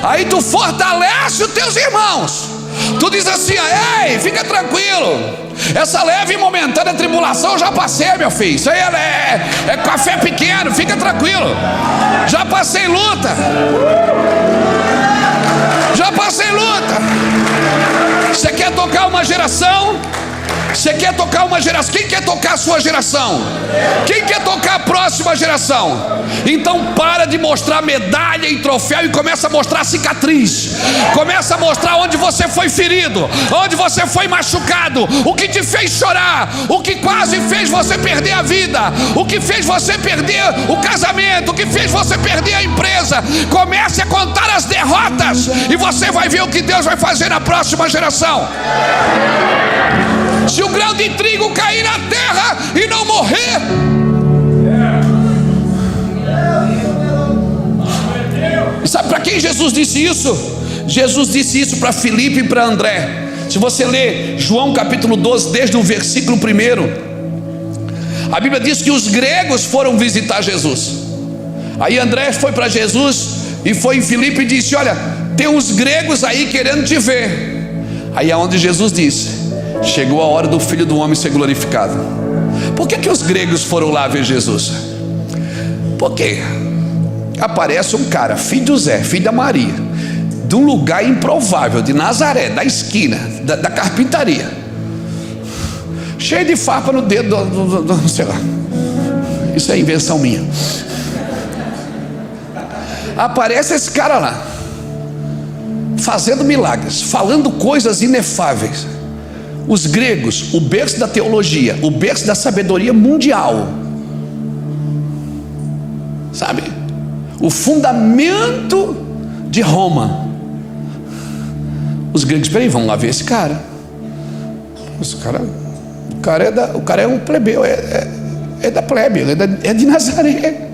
aí tu fortalece os teus irmãos. Tu diz assim: ei, fica tranquilo, essa leve e momentânea tribulação eu já passei, meu filho. Isso aí é café pequeno, fica tranquilo. Já passei luta. Já passei luta. Você quer tocar uma geração? Você quer tocar uma geração? Quem quer tocar a sua geração? Quem quer tocar a próxima geração? Então para de mostrar medalha e troféu e começa a mostrar cicatriz. Começa a mostrar onde você foi ferido, onde você foi machucado, o que te fez chorar, o que quase fez você perder a vida, o que fez você perder o casamento, o que fez você perder a empresa. Comece a contar as derrotas e você vai ver o que Deus vai fazer na próxima geração. Se o grão de trigo cair na terra e não morrer, e sabe para quem Jesus disse isso? Jesus disse isso para Filipe e para André. Se você ler João capítulo 12, desde o versículo 1, a Bíblia diz que os gregos foram visitar Jesus. Aí André foi para Jesus e foi em Filipe e disse: olha, tem uns gregos aí querendo te ver. Aí é onde Jesus disse: chegou a hora do Filho do Homem ser glorificado. Por que os gregos foram lá ver Jesus? Porque aparece um cara, filho de José, filho da Maria, de um lugar improvável, de Nazaré, da esquina, da carpintaria, cheio de farpa no dedo, sei lá, isso é invenção minha. Aparece esse cara lá, fazendo milagres, falando coisas inefáveis. Os gregos, o berço da teologia, o berço da sabedoria mundial, sabe? O fundamento de Roma. Os gregos, peraí, vamos lá ver esse cara. O cara é um plebeu, é da plebe, é de Nazaré.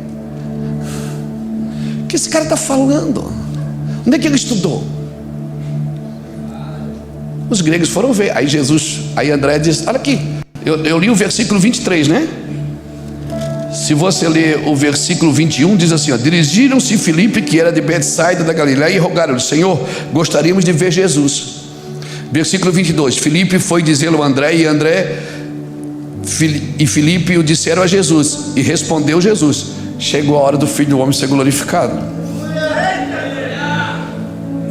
O que esse cara está falando? Onde é que ele estudou? Os gregos foram ver. Aí André diz: olha aqui, eu li o versículo 23, né? Se você ler o versículo 21, diz assim: ó, dirigiram-se Filipe, que era de Betsaida da Galileia, e rogaram-lhe: Senhor, gostaríamos de ver Jesus. Versículo 22, Filipe foi dizê-lo a André, e André e Filipe o disseram a Jesus, e respondeu Jesus: chegou a hora do Filho do Homem ser glorificado.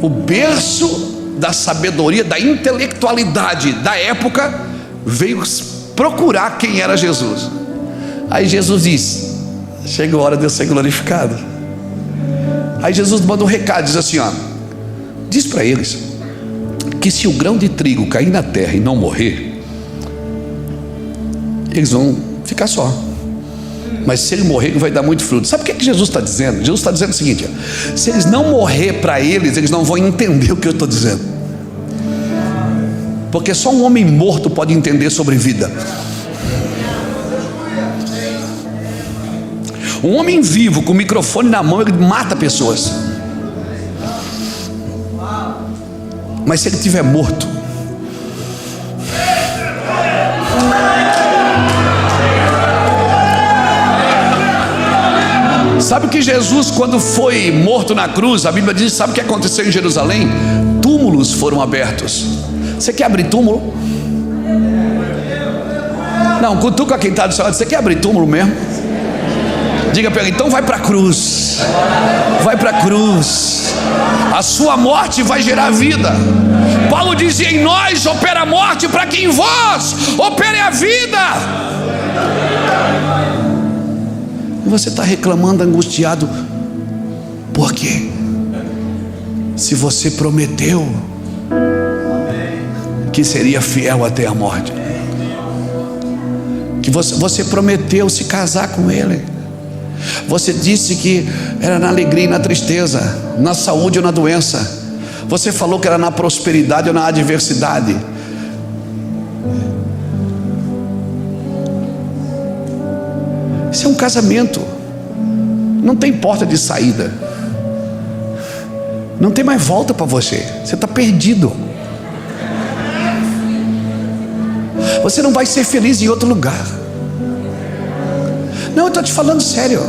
O berço da sabedoria, da intelectualidade da época veio procurar quem era Jesus. Aí Jesus diz: chegou a hora de eu ser glorificado. Aí Jesus manda um recado, diz assim: ó, diz para eles que se o grão de trigo cair na terra e não morrer, eles vão ficar só, mas se ele morrer, ele vai dar muito fruto. Sabe o que Jesus está dizendo? Jesus está dizendo o seguinte: ó, se eles não morrer para eles não vão entender o que eu estou dizendo, porque só um homem morto pode entender sobre vida. Um homem vivo com o microfone na mão, ele mata pessoas. Mas se ele estiver morto, sabe que Jesus, quando foi morto na cruz, a Bíblia diz, sabe o que aconteceu em Jerusalém? Túmulos foram abertos. Você quer abrir túmulo? Não, cutuca quem está do seu lado. Você quer abrir túmulo mesmo? Diga para ele: então vai para a cruz. Vai para a cruz. A sua morte vai gerar vida. Paulo dizia: em nós opera a morte, para que em vós opere a vida. E você está reclamando, angustiado. Por quê? Se você prometeu que seria fiel até a morte, que você prometeu se casar com ele, você disse que era na alegria e na tristeza, na saúde ou na doença, você falou que era na prosperidade ou na adversidade. Isso é um casamento, não tem porta de saída. Não tem mais volta para você. Você está perdido. Você não vai ser feliz em outro lugar. Não, eu estou te falando sério.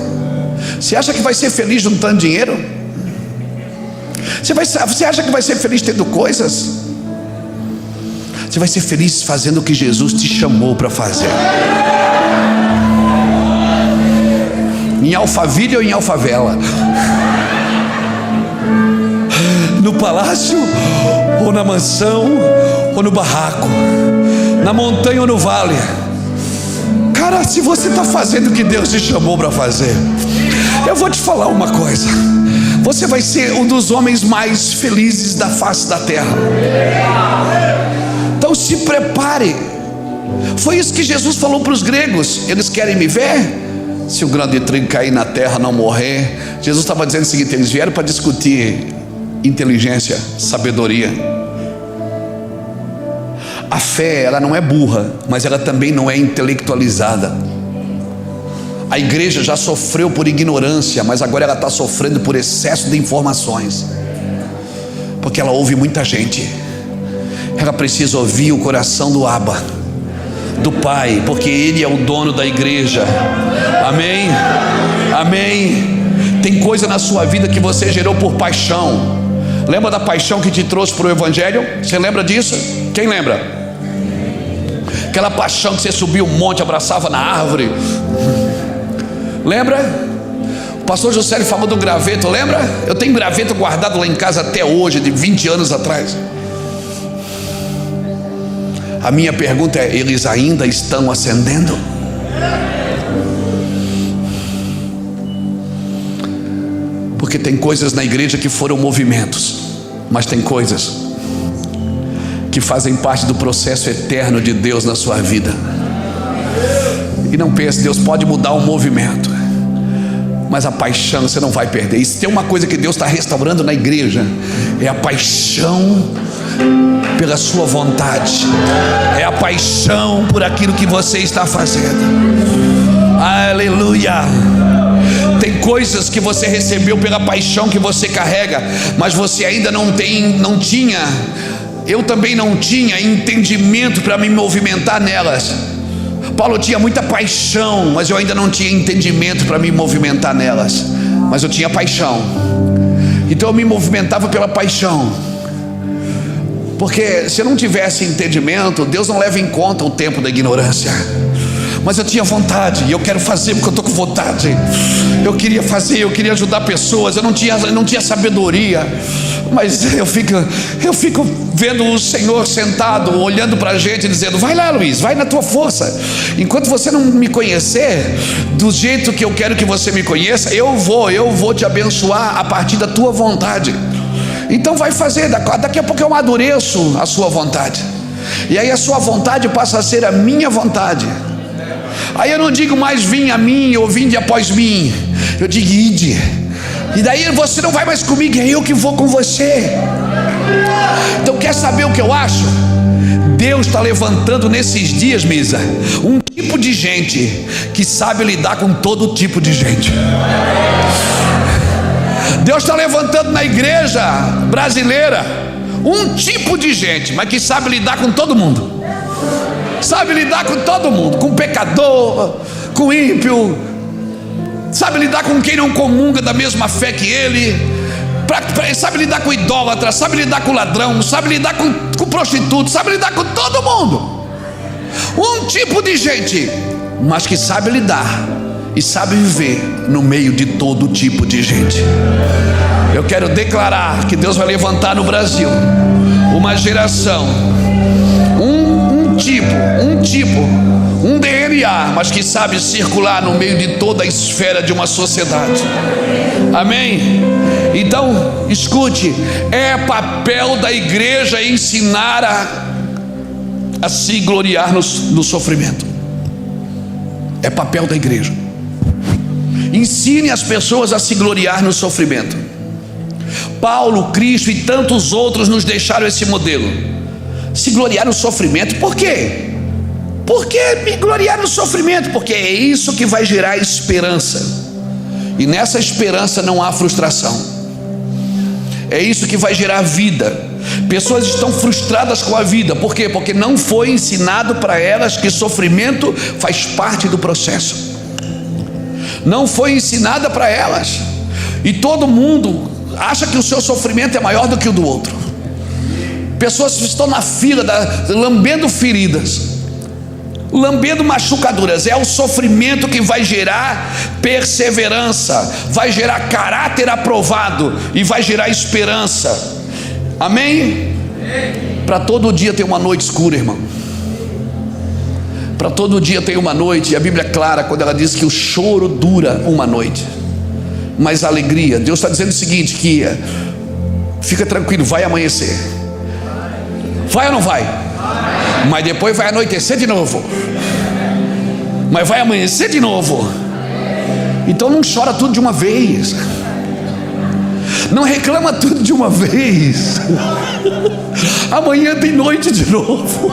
Você acha que vai ser feliz juntando dinheiro? Você acha que vai ser feliz tendo coisas? Você vai ser feliz fazendo o que Jesus te chamou para fazer. Em Alphaville ou em Alfavela? No palácio ou na mansão ou no barraco? Na montanha ou no vale? Cara, se você está fazendo o que Deus te chamou para fazer, eu vou te falar uma coisa: você vai ser um dos homens mais felizes da face da terra. Então se prepare. Foi isso que Jesus falou para os gregos. Eles querem me ver? Se o grão de trigo cair na terra, não morrer. Jesus estava dizendo o seguinte: eles vieram para discutir inteligência, sabedoria. A fé, ela não é burra, mas ela também não é intelectualizada. A igreja já sofreu por ignorância, mas agora ela está sofrendo por excesso de informações, porque ela ouve muita gente. Ela precisa ouvir o coração do Abba, do Pai, porque Ele é o dono da igreja. Amém? Amém. Tem coisa na sua vida que você gerou por paixão. Lembra da paixão que te trouxe para o Evangelho? Você lembra disso? Quem lembra? Aquela paixão que você subiu um monte, abraçava na árvore. Lembra? O pastor José falou do graveto, lembra? Eu tenho graveto guardado lá em casa até hoje, de 20 anos atrás. A minha pergunta é: eles ainda estão acendendo? Porque tem coisas na igreja que foram movimentos, mas tem coisas que fazem parte do processo eterno de Deus na sua vida. E não pense, Deus pode mudar o movimento, mas a paixão você não vai perder. E se tem uma coisa que Deus está restaurando na igreja, é a paixão pela sua vontade, é a paixão por aquilo que você está fazendo. Aleluia. Tem coisas que você recebeu pela paixão que você carrega, mas você ainda não tinha, eu também não tinha entendimento para me movimentar nelas. Paulo tinha muita paixão, mas eu ainda não tinha entendimento para me movimentar nelas. Mas eu tinha paixão, então eu me movimentava pela paixão. Porque se eu não tivesse entendimento, Deus não leva em conta o tempo da ignorância. Mas eu tinha vontade, e eu quero fazer porque eu estou com vontade. Eu queria fazer, eu queria ajudar pessoas. Eu não tinha sabedoria, mas eu fico vendo o Senhor sentado, olhando para a gente, dizendo: vai lá, Luiz, vai na tua força. Enquanto você não me conhecer do jeito que eu quero que você me conheça, eu vou te abençoar a partir da tua vontade. Então vai fazer, daqui a pouco eu amadureço a sua vontade, e aí a sua vontade passa a ser a minha vontade. Aí eu não digo mais: vim a mim ou vinde após mim, eu digo: ide. E daí você não vai mais comigo, é eu que vou com você. Então quer saber o que eu acho? Deus está levantando nesses dias, Misa, um tipo de gente que sabe lidar com todo tipo de gente. Deus está levantando na igreja brasileira um tipo de gente, mas que sabe lidar com todo mundo. Sabe lidar com todo mundo, com pecador, com ímpio, sabe lidar com quem não comunga da mesma fé que ele, sabe lidar com idólatra, sabe lidar com ladrão, sabe lidar com prostituto, sabe lidar com todo mundo. Um tipo de gente, mas que sabe lidar e sabe viver no meio de todo tipo de gente. Eu quero declarar que Deus vai levantar no Brasil uma geração, um DNA, mas que sabe circular no meio de toda a esfera de uma sociedade. Amém? Então, escute, é papel da igreja ensinar a se gloriar no sofrimento. É papel da igreja. Ensine as pessoas a se gloriar no sofrimento. Paulo, Cristo e tantos outros nos deixaram esse modelo. Se gloriar no sofrimento. Por quê? Por que me gloriar no sofrimento? Porque é isso que vai gerar esperança, e nessa esperança não há frustração. É isso que vai gerar vida. Pessoas estão frustradas com a vida. Por quê? Porque não foi ensinado para elas que sofrimento faz parte do processo. Não foi ensinada para elas. E todo mundo acha que o seu sofrimento é maior do que o do outro. Pessoas estão na fila, lambendo feridas, lambendo machucaduras. É o sofrimento que vai gerar perseverança, vai gerar caráter aprovado e vai gerar esperança. Amém? Para todo dia tem uma noite escura, irmão. Para todo dia tem uma noite. E a Bíblia é clara quando ela diz que o choro dura uma noite, mas a alegria, Deus está dizendo o seguinte, que fica tranquilo, vai amanhecer. Vai ou não vai? Mas depois vai anoitecer de novo. Mas vai amanhecer de novo. Então não chora tudo de uma vez. Não reclama tudo de uma vez. Amanhã tem noite de novo.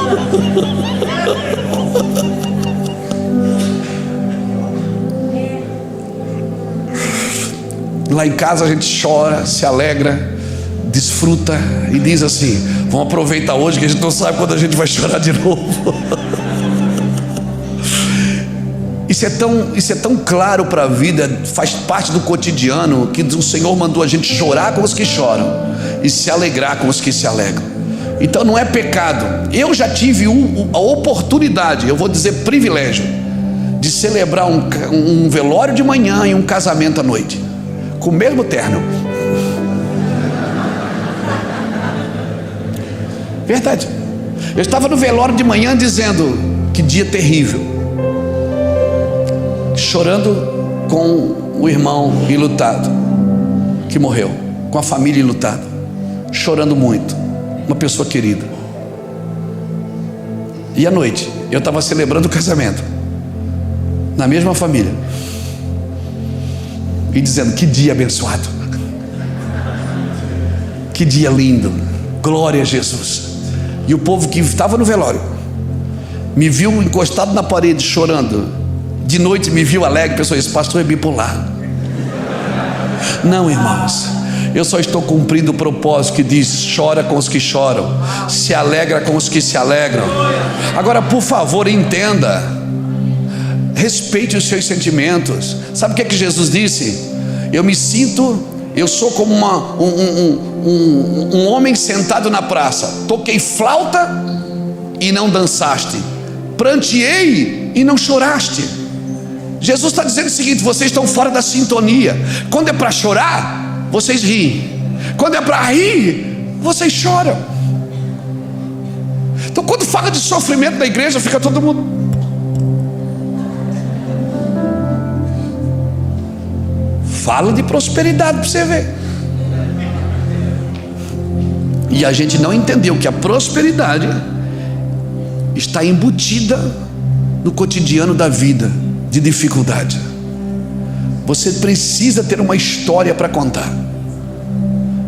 Lá em casa a gente chora, se alegra, desfruta e diz assim: vamos aproveitar hoje que a gente não sabe quando a gente vai chorar de novo. Isso é tão claro para a vida, faz parte do cotidiano, que o Senhor mandou a gente chorar com os que choram e se alegrar com os que se alegram. Então não é pecado. Eu já tive a oportunidade, eu vou dizer privilégio, de celebrar um velório de manhã e um casamento à noite, com o mesmo terno. Verdade. Eu estava no velório de manhã dizendo: que dia terrível, chorando com o irmão enlutado que morreu, com a família enlutada, chorando muito, uma pessoa querida. E à noite eu estava celebrando o casamento na mesma família e dizendo: que dia abençoado, que dia lindo, glória a Jesus. E o povo que estava no velório me viu encostado na parede chorando. De noite me viu alegre, pessoal, esse pastor é bipolar. Não, irmãos, eu só estou cumprindo o propósito que diz: chora com os que choram, se alegra com os que se alegram. Agora, por favor, entenda, respeite os seus sentimentos. Sabe o que é que Jesus disse? Eu sou como um homem sentado na praça. Toquei flauta e não dançaste, pranteei e não choraste. Jesus está dizendo o seguinte: vocês estão fora da sintonia. Quando é para chorar, vocês riem. Quando é para rir, vocês choram. Então quando fala de sofrimento na igreja, fica todo mundo. Fala de prosperidade para você ver. E a gente não entendeu que a prosperidade está embutida no cotidiano da vida de dificuldade. Você precisa ter uma história para contar.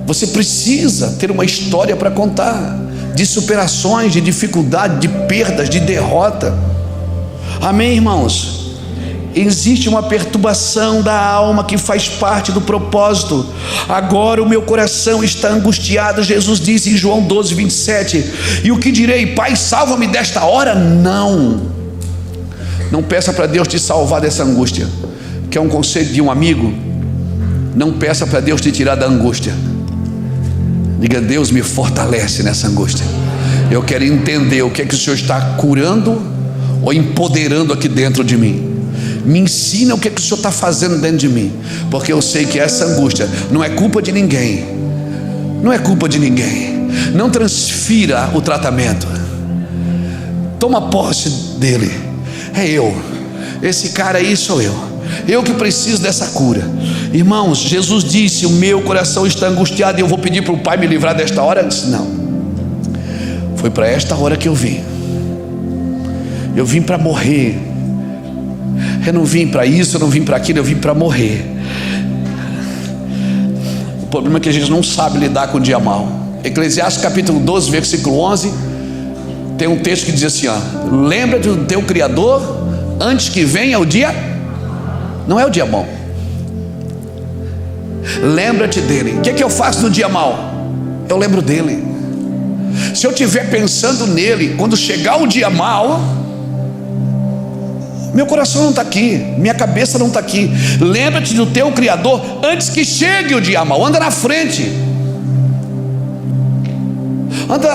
Você precisa ter uma história para contar de superações, de dificuldade, de perdas, de derrota. Amém, irmãos? Existe uma perturbação da alma que faz parte do propósito. Agora o meu coração está angustiado. Jesus disse em João 12, 27: e o que direi? Pai, salva-me desta hora? Não peça para Deus te salvar dessa angústia. Que é um conselho de um amigo. Não peça para Deus te tirar da angústia. Diga: Deus, me fortalece nessa angústia. Eu quero entender o que é que o Senhor está curando ou empoderando aqui dentro de mim. Me ensina o que é que o Senhor está fazendo dentro de mim, porque eu sei que essa angústia não é culpa de ninguém. Não é culpa de ninguém. Não transfira o tratamento. Toma posse dele. É eu. Esse cara aí sou eu. Eu que preciso dessa cura. Irmãos, Jesus disse: o meu coração está angustiado e eu vou pedir para o Pai me livrar desta hora. Eu disse: não. Foi para esta hora que eu vim. Eu vim para morrer. Eu não vim para isso, eu não vim para aquilo, eu vim para morrer. O problema é que a gente não sabe lidar com o dia mau. Eclesiastes capítulo 12, versículo 11, tem um texto que diz assim: lembra do teu Criador antes que venha o dia. Não é o dia bom. Lembra-te dele. O que é que eu faço no dia mau? Eu lembro dele. Se eu estiver pensando nele, quando chegar o dia mau, meu coração não está aqui, minha cabeça não está aqui. Lembra-te do teu Criador antes que chegue o dia mau. Anda na frente, anda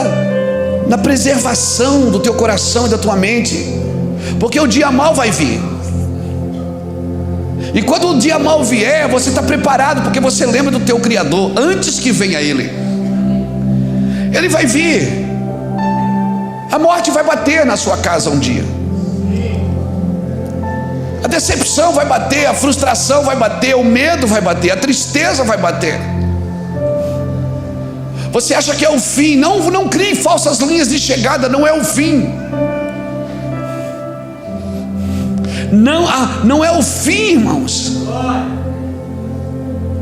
na preservação do teu coração e da tua mente, porque o dia mau vai vir. E quando o dia mau vier, você está preparado, porque você lembra do teu Criador antes que venha ele. Ele vai vir. A morte vai bater na sua casa um dia. A decepção vai bater, a frustração vai bater, o medo vai bater, a tristeza vai bater. Você acha que é o fim? Não crie falsas linhas de chegada. Não é o fim. Não é o fim, irmãos.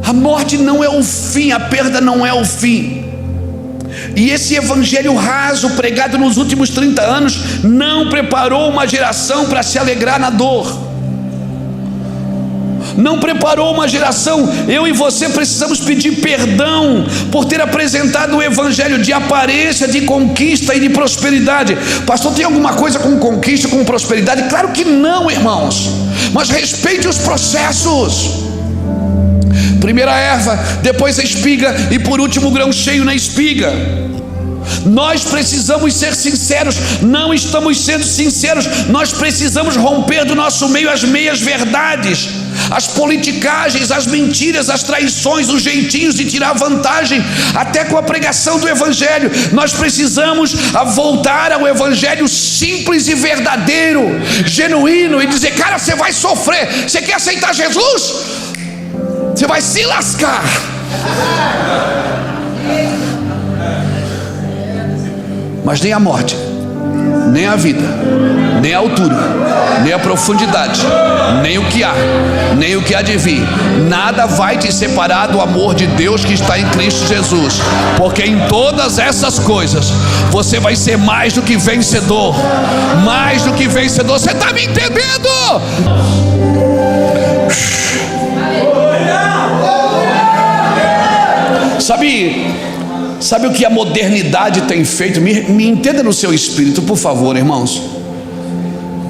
A morte não é o fim, a perda não é o fim. E esse evangelho raso pregado nos últimos 30 anos não preparou uma geração para se alegrar na dor. Não preparou uma geração. Eu e você precisamos pedir perdão por ter apresentado o evangelho de aparência, de conquista e de prosperidade. Pastor, tem alguma coisa com conquista, com prosperidade? Claro que não, irmãos. Mas respeite os processos. Primeira erva, depois a espiga e por último o grão cheio na espiga. Nós precisamos ser sinceros. Não estamos sendo sinceros. Nós precisamos romper do nosso meio as meias verdades, as politicagens, as mentiras, as traições, os jeitinhos de tirar vantagem, até com a pregação do evangelho. Nós precisamos voltar ao evangelho simples e verdadeiro, genuíno, e dizer: cara, você vai sofrer. Você quer aceitar Jesus? Você vai se lascar. Mas nem a morte, nem a vida, nem a altura, nem a profundidade, nem o que há, nem o que há de vir, nada vai te separar do amor de Deus que está em Cristo Jesus. Porque em todas essas coisas você vai ser mais do que vencedor. Mais do que vencedor. Você está me entendendo? Sabe o que a modernidade tem feito? Me entenda no seu espírito, por favor, irmãos.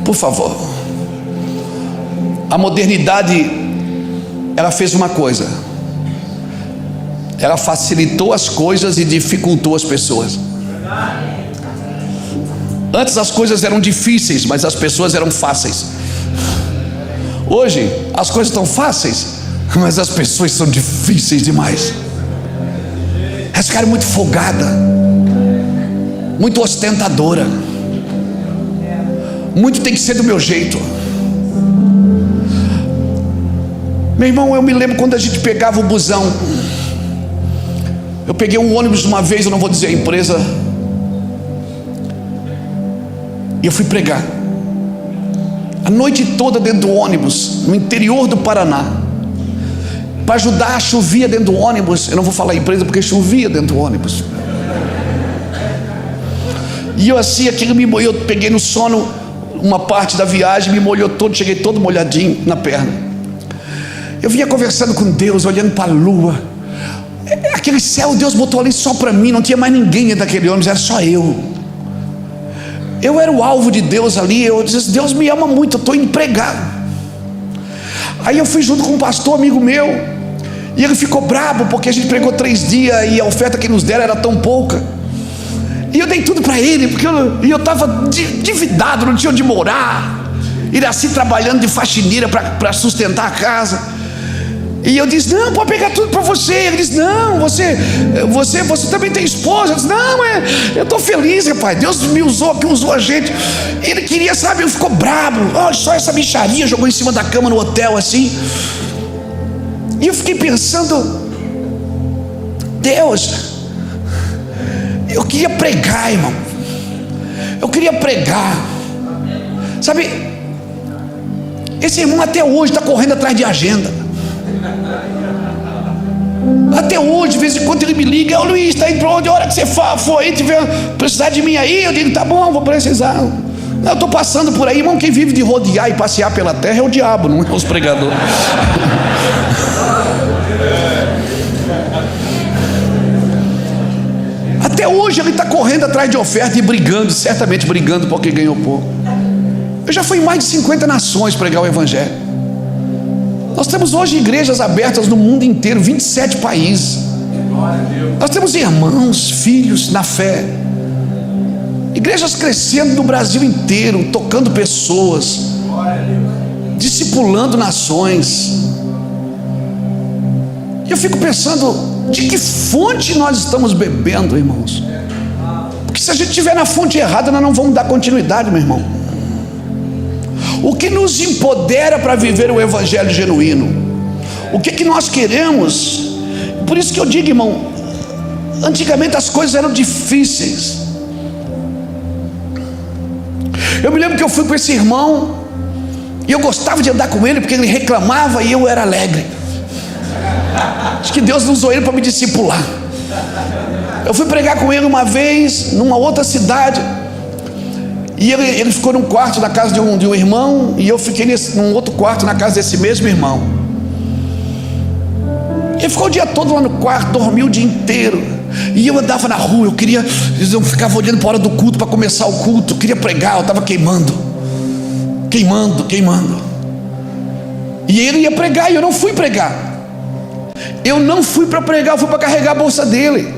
Por favor. A modernidade, ela fez uma coisa: ela facilitou as coisas e dificultou as pessoas. Antes as coisas eram difíceis, mas as pessoas eram fáceis. Hoje as coisas estão fáceis, mas as pessoas são difíceis demais. Essa cara é muito folgada, muito ostentadora, muito tem que ser do meu jeito. Meu irmão, eu me lembro quando a gente pegava o busão. Eu peguei um ônibus uma vez, eu não vou dizer a empresa, e eu fui pregar a noite toda dentro do ônibus, no interior do Paraná. Para ajudar, chovia dentro do ônibus. Eu não vou falar a empresa porque chovia dentro do ônibus. E eu assim, aquilo me molhou. Eu peguei no sono uma parte da viagem, me molhou todo, cheguei todo molhadinho na perna. Eu vinha conversando com Deus, olhando para a lua. Aquele céu Deus botou ali só para mim, não tinha mais ninguém dentro daquele ônibus, era só eu. Eu era o alvo de Deus ali. Eu disse: Deus me ama muito, eu estou indo pregar. Aí eu fui junto com um pastor amigo meu, e ele ficou brabo porque a gente pregou 3 dias e a oferta que nos deram era tão pouca. E eu dei tudo para ele, porque eu estava endividado, não tinha onde morar. Ele assim trabalhando de faxineira para sustentar a casa. E eu disse: não, pode pegar tudo para você. Ele disse: não, você também tem esposa. Eu disse: não, eu estou feliz, rapaz, Deus me usou, que usou a gente. Ele queria, sabe, ele ficou brabo. Olha só essa bicharia, jogou em cima da cama no hotel assim. E eu fiquei pensando: Deus, eu queria pregar, irmão. Eu queria pregar. Sabe, esse irmão até hoje está correndo atrás de agenda. Até hoje, de vez em quando ele me liga: ô Luiz, está indo para onde? A hora que você for aí, precisar de mim aí. Eu digo: tá bom, vou precisar. Eu estou passando por aí, irmão. Quem vive de rodear e passear pela terra é o diabo, não é os pregadores. até hoje ele está correndo atrás de oferta e brigando, certamente brigando porque ganhou pouco. Eu já fui em mais de 50 nações pregar o evangelho. Nós temos hoje igrejas abertas no mundo inteiro, 27 países. Nós temos irmãos, filhos na fé, igrejas crescendo no Brasil inteiro, tocando pessoas, discipulando nações. E eu fico pensando, de que fonte nós estamos bebendo, irmãos? Porque se a gente estiver na fonte errada, nós não vamos dar continuidade, meu irmão. O que nos empodera para viver o evangelho genuíno? O que nós queremos? Por isso que eu digo, irmão, antigamente as coisas eram difíceis. Eu me lembro que eu fui com esse irmão e eu gostava de andar com ele porque ele reclamava e eu era alegre. Acho que Deus não usou ele para me discipular. Eu fui pregar com ele uma vez numa outra cidade e ele ficou num quarto na casa de um irmão e eu fiquei num outro quarto na casa desse mesmo irmão. Ele ficou o dia todo lá no quarto, dormiu o dia inteiro. E eu andava na rua, eu ficava olhando para a hora do culto, para começar o culto, eu queria pregar, eu estava queimando. E ele ia pregar e eu não fui pregar. Eu não fui para pregar, eu fui para carregar a bolsa dele.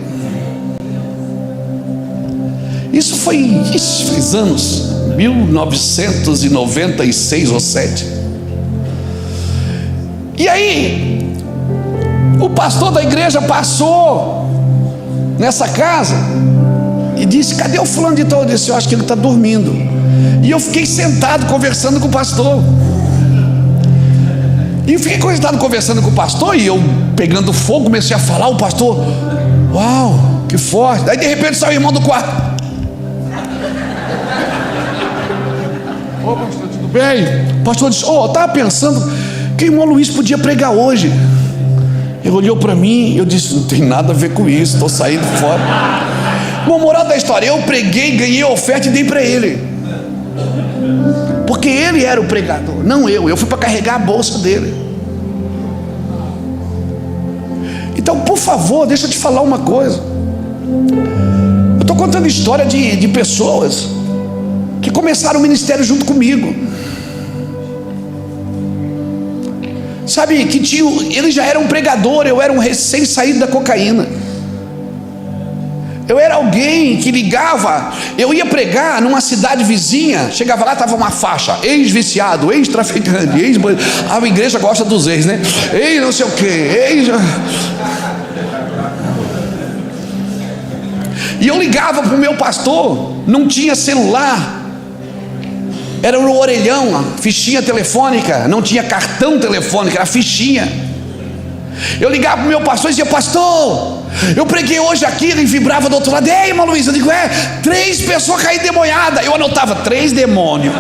Isso faz anos, 1996 ou 7. E aí, o pastor da igreja passou nessa casa e disse: cadê o fulano de tal? Eu disse: eu acho que ele está dormindo. E eu fiquei sentado conversando com o pastor. E eu fiquei sentado conversando com o pastor e eu pegando fogo comecei a falar. O pastor: uau, que forte. Daí de repente saiu o irmão do quarto. Ô pastor, tudo bem? O pastor disse: eu estava pensando que o irmão Luiz podia pregar hoje. Ele olhou para mim e eu disse: não tem nada a ver com isso, estou saindo fora. Bom, moral da história, eu preguei, ganhei a oferta e dei para ele, porque ele era o pregador, não eu fui para carregar a bolsa dele. Então, por favor, deixa eu te falar uma coisa. Eu estou contando história de pessoas que começaram o ministério junto comigo. Sabe, que ele já era um pregador, eu era um recém-saído da cocaína. Eu era alguém que ligava, eu ia pregar numa cidade vizinha, chegava lá, estava uma faixa: ex-viciado, ex-traficante, a igreja gosta dos ex, né? Ex não sei o que, E eu ligava para o meu pastor, não tinha celular, era no orelhão, fichinha telefônica, não tinha cartão telefônico, era fichinha. Eu ligava para o meu pastor e dizia: pastor, eu preguei hoje aqui. Ele vibrava do outro lado: ei, irmão Luiz. Eu digo: 3 pessoas caíram endemoniadas. Eu anotava: 3 demônios.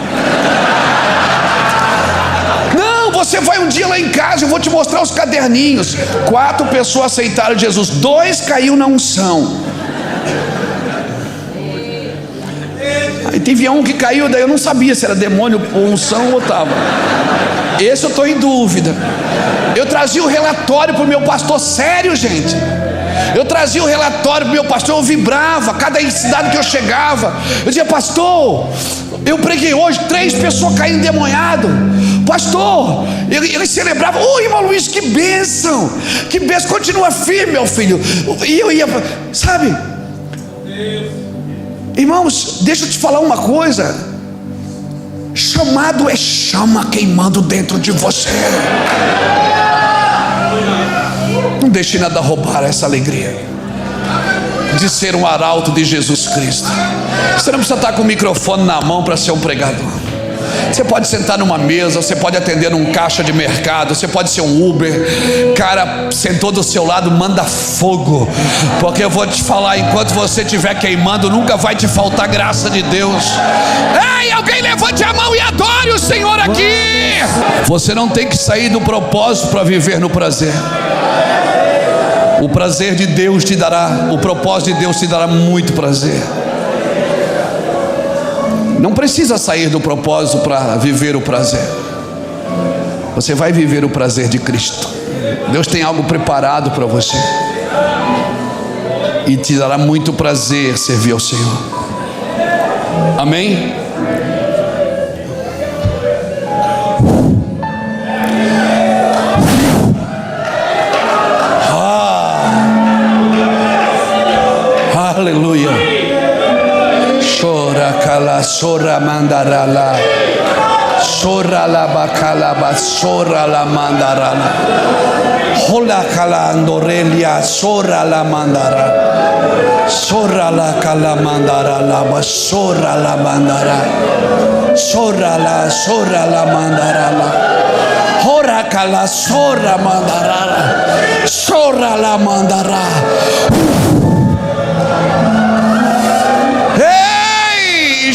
Não, você vai um dia lá em casa, eu vou te mostrar os caderninhos. 4 pessoas aceitaram Jesus, 2 caiu na unção. Aí teve um que caiu, daí eu não sabia se era demônio ou unção ou estava. Esse eu estou em dúvida. Eu trazia o relatório para o meu pastor, sério, gente. Eu trazia o relatório para o meu pastor, eu vibrava, cada cidade que eu chegava, eu dizia: pastor, eu preguei hoje, 3 pessoas caíram endemoniadas. Pastor, ele celebrava: ô irmão Luiz, que bênção, continua firme, meu filho. E eu ia, sabe, irmãos, deixa eu te falar uma coisa. Chamado é chama queimando dentro de você. Não deixe nada roubar essa alegria de ser um arauto de Jesus Cristo. Você não precisa estar com o microfone na mão para ser um pregador. Você pode sentar numa mesa, você pode atender num caixa de mercado, você pode ser um Uber. Cara, sentou do seu lado, manda fogo, porque eu vou te falar, enquanto você estiver queimando, nunca vai te faltar graça de Deus. Ei, alguém levante a mão e adore o Senhor aqui. Você não tem que sair do propósito para viver no prazer. O prazer de Deus te dará, o propósito de Deus te dará muito prazer. Não precisa sair do propósito para viver o prazer. Você vai viver o prazer de Cristo. Deus tem algo preparado para você. e te dará muito prazer servir ao Senhor. Amém? Aleluia. Chora cala, chora mandarala, chora la bacalaba, chora la mandarala, hola cala andorelia, chora la mandara, chora la cala mandarala, chora la mandara, chora la mandarala, hora cala, chora mandarala, chora la mandara.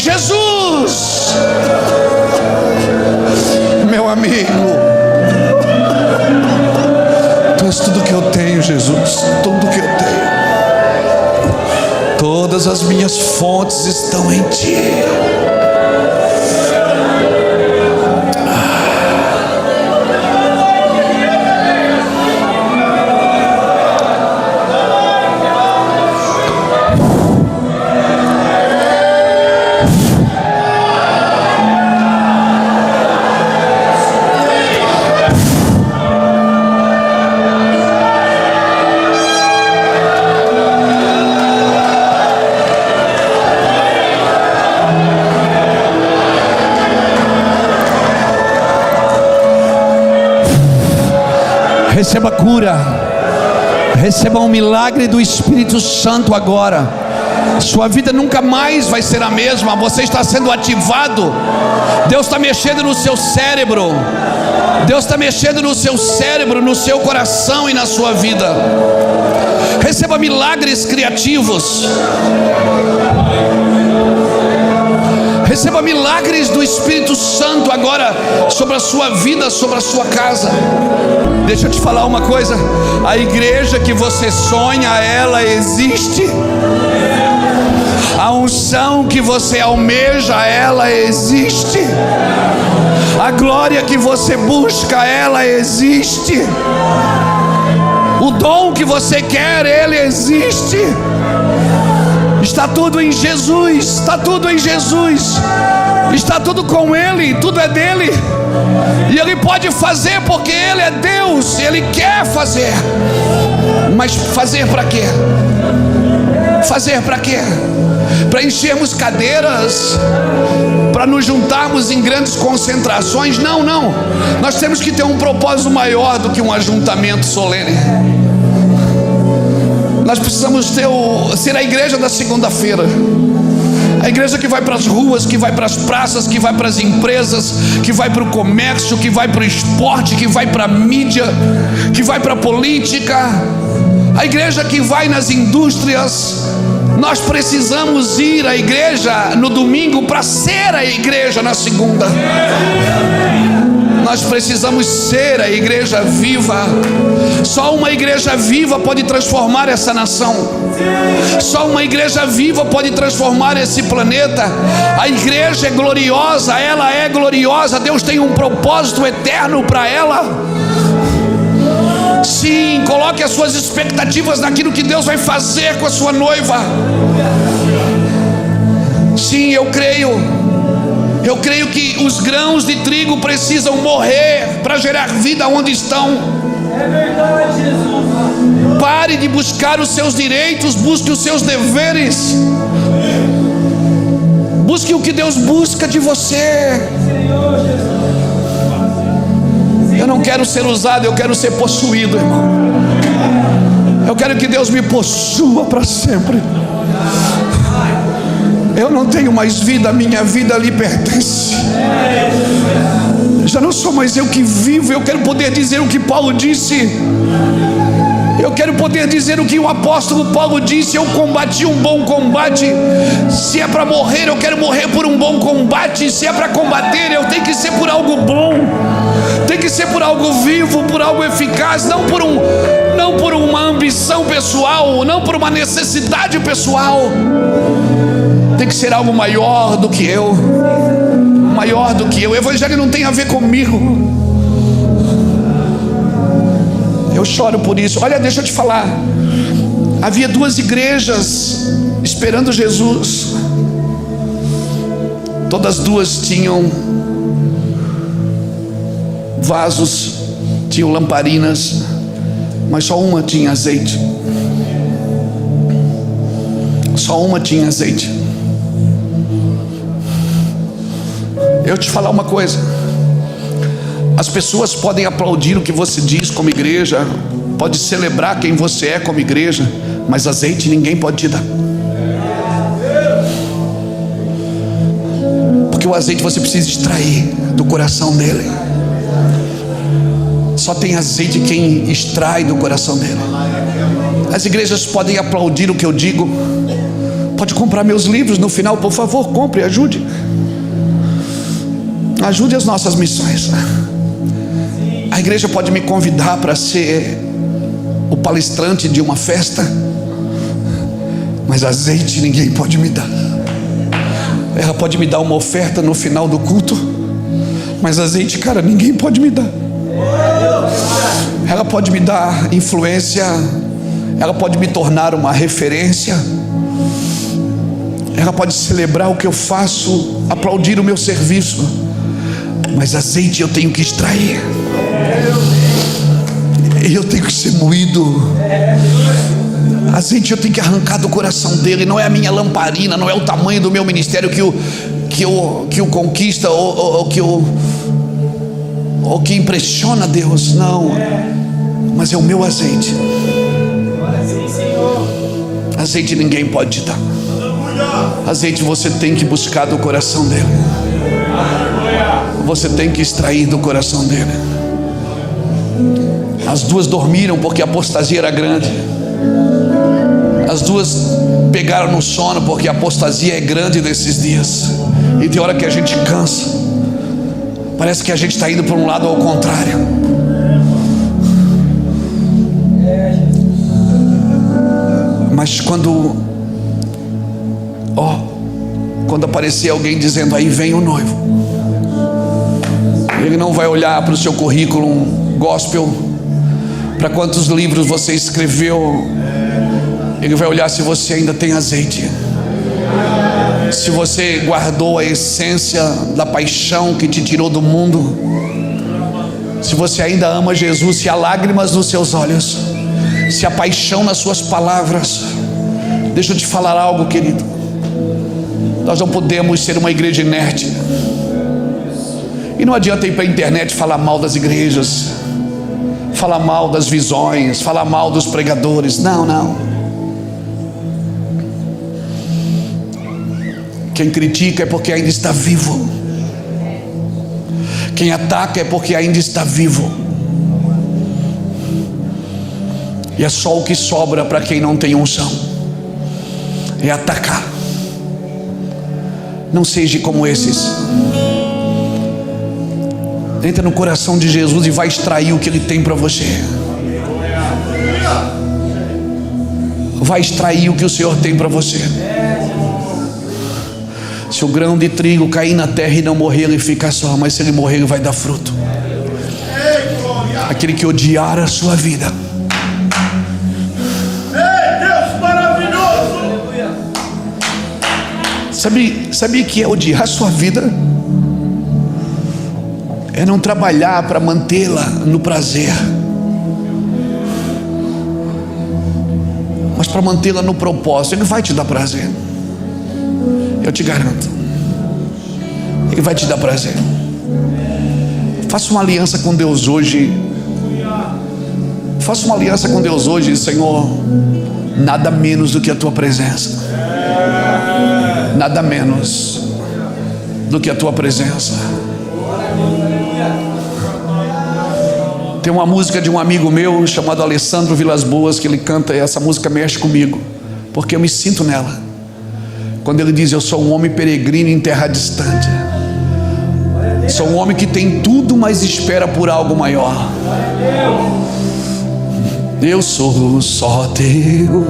Jesus, meu amigo, Tu és tudo que eu tenho, Jesus, tudo que eu tenho. Todas as minhas fontes estão em Ti. Receba cura, receba um milagre do Espírito Santo agora. Sua vida nunca mais vai ser a mesma. Você está sendo ativado. Deus está mexendo no seu cérebro. Deus está mexendo no seu cérebro, no seu coração e na sua vida. Receba milagres criativos. Receba milagres do Espírito Santo agora sobre a sua vida, sobre a sua casa. Deixa eu te falar uma coisa: a igreja que você sonha, ela existe. A unção que você almeja, ela existe. A glória que você busca, ela existe. O dom que você quer, ele existe. Está tudo em Jesus, está tudo em Jesus, está tudo com Ele, tudo é dele. E Ele pode fazer porque Ele é Deus, Ele quer fazer. Mas fazer para quê? Fazer para quê? Para enchermos cadeiras, para nos juntarmos em grandes concentrações? Não, não. Nós temos que ter um propósito maior do que um ajuntamento solene. Nós precisamos ser a igreja da segunda-feira. A igreja que vai para as ruas, que vai para as praças, que vai para as empresas, que vai para o comércio, que vai para o esporte, que vai para a mídia, que vai para a política. A igreja que vai nas indústrias. Nós precisamos ir à igreja no domingo para ser a igreja na segunda. Nós precisamos ser a igreja viva. Só uma igreja viva pode transformar essa nação. Só uma igreja viva pode transformar esse planeta. A igreja é gloriosa, ela é gloriosa. Deus tem um propósito eterno para ela. Sim, coloque as suas expectativas naquilo que Deus vai fazer com a sua noiva. Sim, eu creio que os grãos de trigo precisam morrer para gerar vida onde estão. É verdade, Jesus. Pare de buscar os seus direitos, busque os seus deveres. Busque o que Deus busca de você. Senhor Jesus. Eu não quero ser usado, eu quero ser possuído, irmão. Eu quero que Deus me possua para sempre. Eu não tenho mais vida, a minha vida lhe pertence. Já não sou mais eu que vivo. Eu quero poder dizer o que Paulo disse. Eu quero poder dizer o que o apóstolo Paulo disse: eu combati um bom combate. Se é para morrer, eu quero morrer por um bom combate. Se é para combater, eu tenho que ser por algo bom. Tem que ser por algo vivo, por algo eficaz, não por uma ambição pessoal, não por uma necessidade pessoal. Tem que ser algo maior do que eu. Maior do que eu. O evangelho não tem a ver comigo. Eu choro por isso. Olha, deixa eu te falar. Havia duas igrejas esperando Jesus. Todas duas tinham vasos, tinham lamparinas, mas só uma tinha azeite. Só uma tinha azeite. Eu te falar uma coisa: as pessoas podem aplaudir o que você diz como igreja, pode celebrar quem você é como igreja, mas azeite ninguém pode te dar. Porque o azeite você precisa extrair do coração dele. Só tem azeite quem extrai do coração dele. As igrejas podem aplaudir o que eu digo, pode comprar meus livros no final, por favor, compre, ajude. Ajude as nossas missões. A igreja pode me convidar para ser o palestrante de uma festa, mas azeite ninguém pode me dar. Ela pode me dar uma oferta no final do culto, mas azeite, cara, ninguém pode me dar. Ela pode me dar influência, ela pode me tornar uma referência, ela pode celebrar o que eu faço, aplaudir o meu serviço, mas azeite eu tenho que extrair. Eu tenho que ser moído. Azeite eu tenho que arrancar do coração dele. Não é a minha lamparina, não é o tamanho do meu ministério que o conquista ou que impressiona Deus. Não, mas é o meu azeite. Azeite ninguém pode te dar. Azeite você tem que buscar do coração dele. Você tem que extrair do coração dele. As duas dormiram porque a apostasia era grande. As duas pegaram no sono porque a apostasia é grande nesses dias. E de hora que a gente cansa, parece que a gente está indo para um lado ao contrário. Mas quando aparecer alguém dizendo aí vem o noivo, ele não vai olhar para o seu currículo gospel, para quantos livros você escreveu. Ele vai olhar se você ainda tem azeite, se você guardou a essência da paixão que te tirou do mundo, se você ainda ama Jesus, se há lágrimas nos seus olhos, se há paixão nas suas palavras. Deixa eu te falar algo, querido. Nós não podemos ser uma igreja inerte. E não adianta ir para a internet falar mal das igrejas, falar mal das visões, falar mal dos pregadores. Não. Quem critica é porque ainda está vivo. Quem ataca é porque ainda está vivo. E é só o que sobra para quem não tem unção, é atacar. Não seja como esses. Entra no coração de Jesus e vai extrair o que Ele tem para você. Vai extrair o que o Senhor tem para você. Se o grão de trigo cair na terra e não morrer, ele fica só, mas se ele morrer, ele vai dar fruto. Aquele que odiar a sua vida, Sabe que é odiar a sua vida? É não trabalhar para mantê-la no prazer, mas para mantê-la no propósito. Ele vai te dar prazer, eu te garanto. Ele vai te dar prazer. Faça uma aliança com Deus hoje. Faça uma aliança com Deus hoje. Senhor, nada menos do que a tua presença. Nada menos do que a tua presença. Tem uma música de um amigo meu chamado Alessandro Vilas Boas, que ele canta, e essa música mexe comigo, porque eu me sinto nela. Quando ele diz: eu sou um homem peregrino em terra distante. Sou um homem que tem tudo, mas espera por algo maior. Eu sou só teu.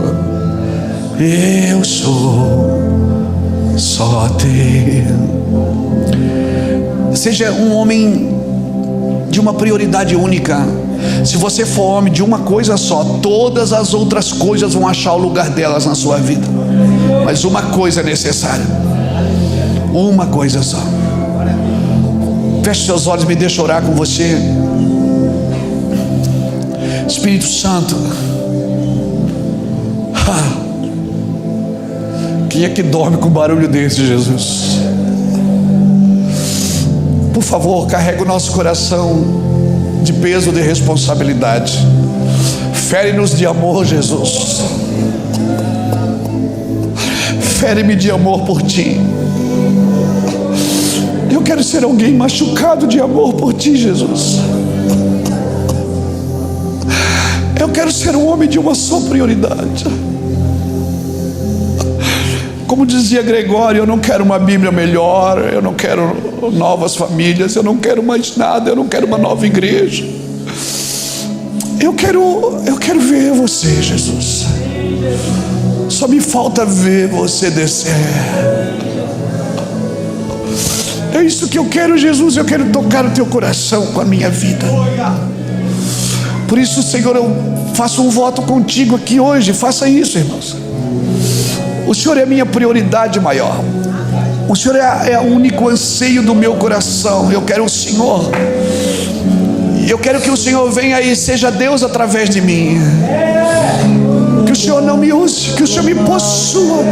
Eu sou só teu. Seja um homem de uma prioridade única. Se você for homem de uma coisa só, todas as outras coisas vão achar o lugar delas na sua vida. Mas uma coisa é necessária, uma coisa só. Feche seus olhos, me deixa orar com você. Espírito Santo, quem é que dorme com barulho desse, Jesus? Por favor, carrega o nosso coração de peso de responsabilidade. Fere-nos de amor, Jesus. Fere-me de amor por Ti. Eu quero ser alguém machucado de amor por Ti, Jesus. Eu quero ser um homem de uma só prioridade. Como dizia Gregório, eu não quero uma Bíblia melhor, eu não quero novas famílias, eu não quero mais nada, eu não quero uma nova igreja. Eu quero ver você, Jesus. Só me falta ver você descer. É isso que eu quero, Jesus. Eu quero tocar o Teu coração com a minha vida. Por isso, Senhor, eu faço um voto contigo aqui hoje. Faça isso, irmãos. O Senhor é a minha prioridade maior. O Senhor é o único anseio do meu coração. Eu quero o Senhor. Eu quero que o Senhor venha e seja Deus através de mim. Que o Senhor não me use, que o Senhor me possua.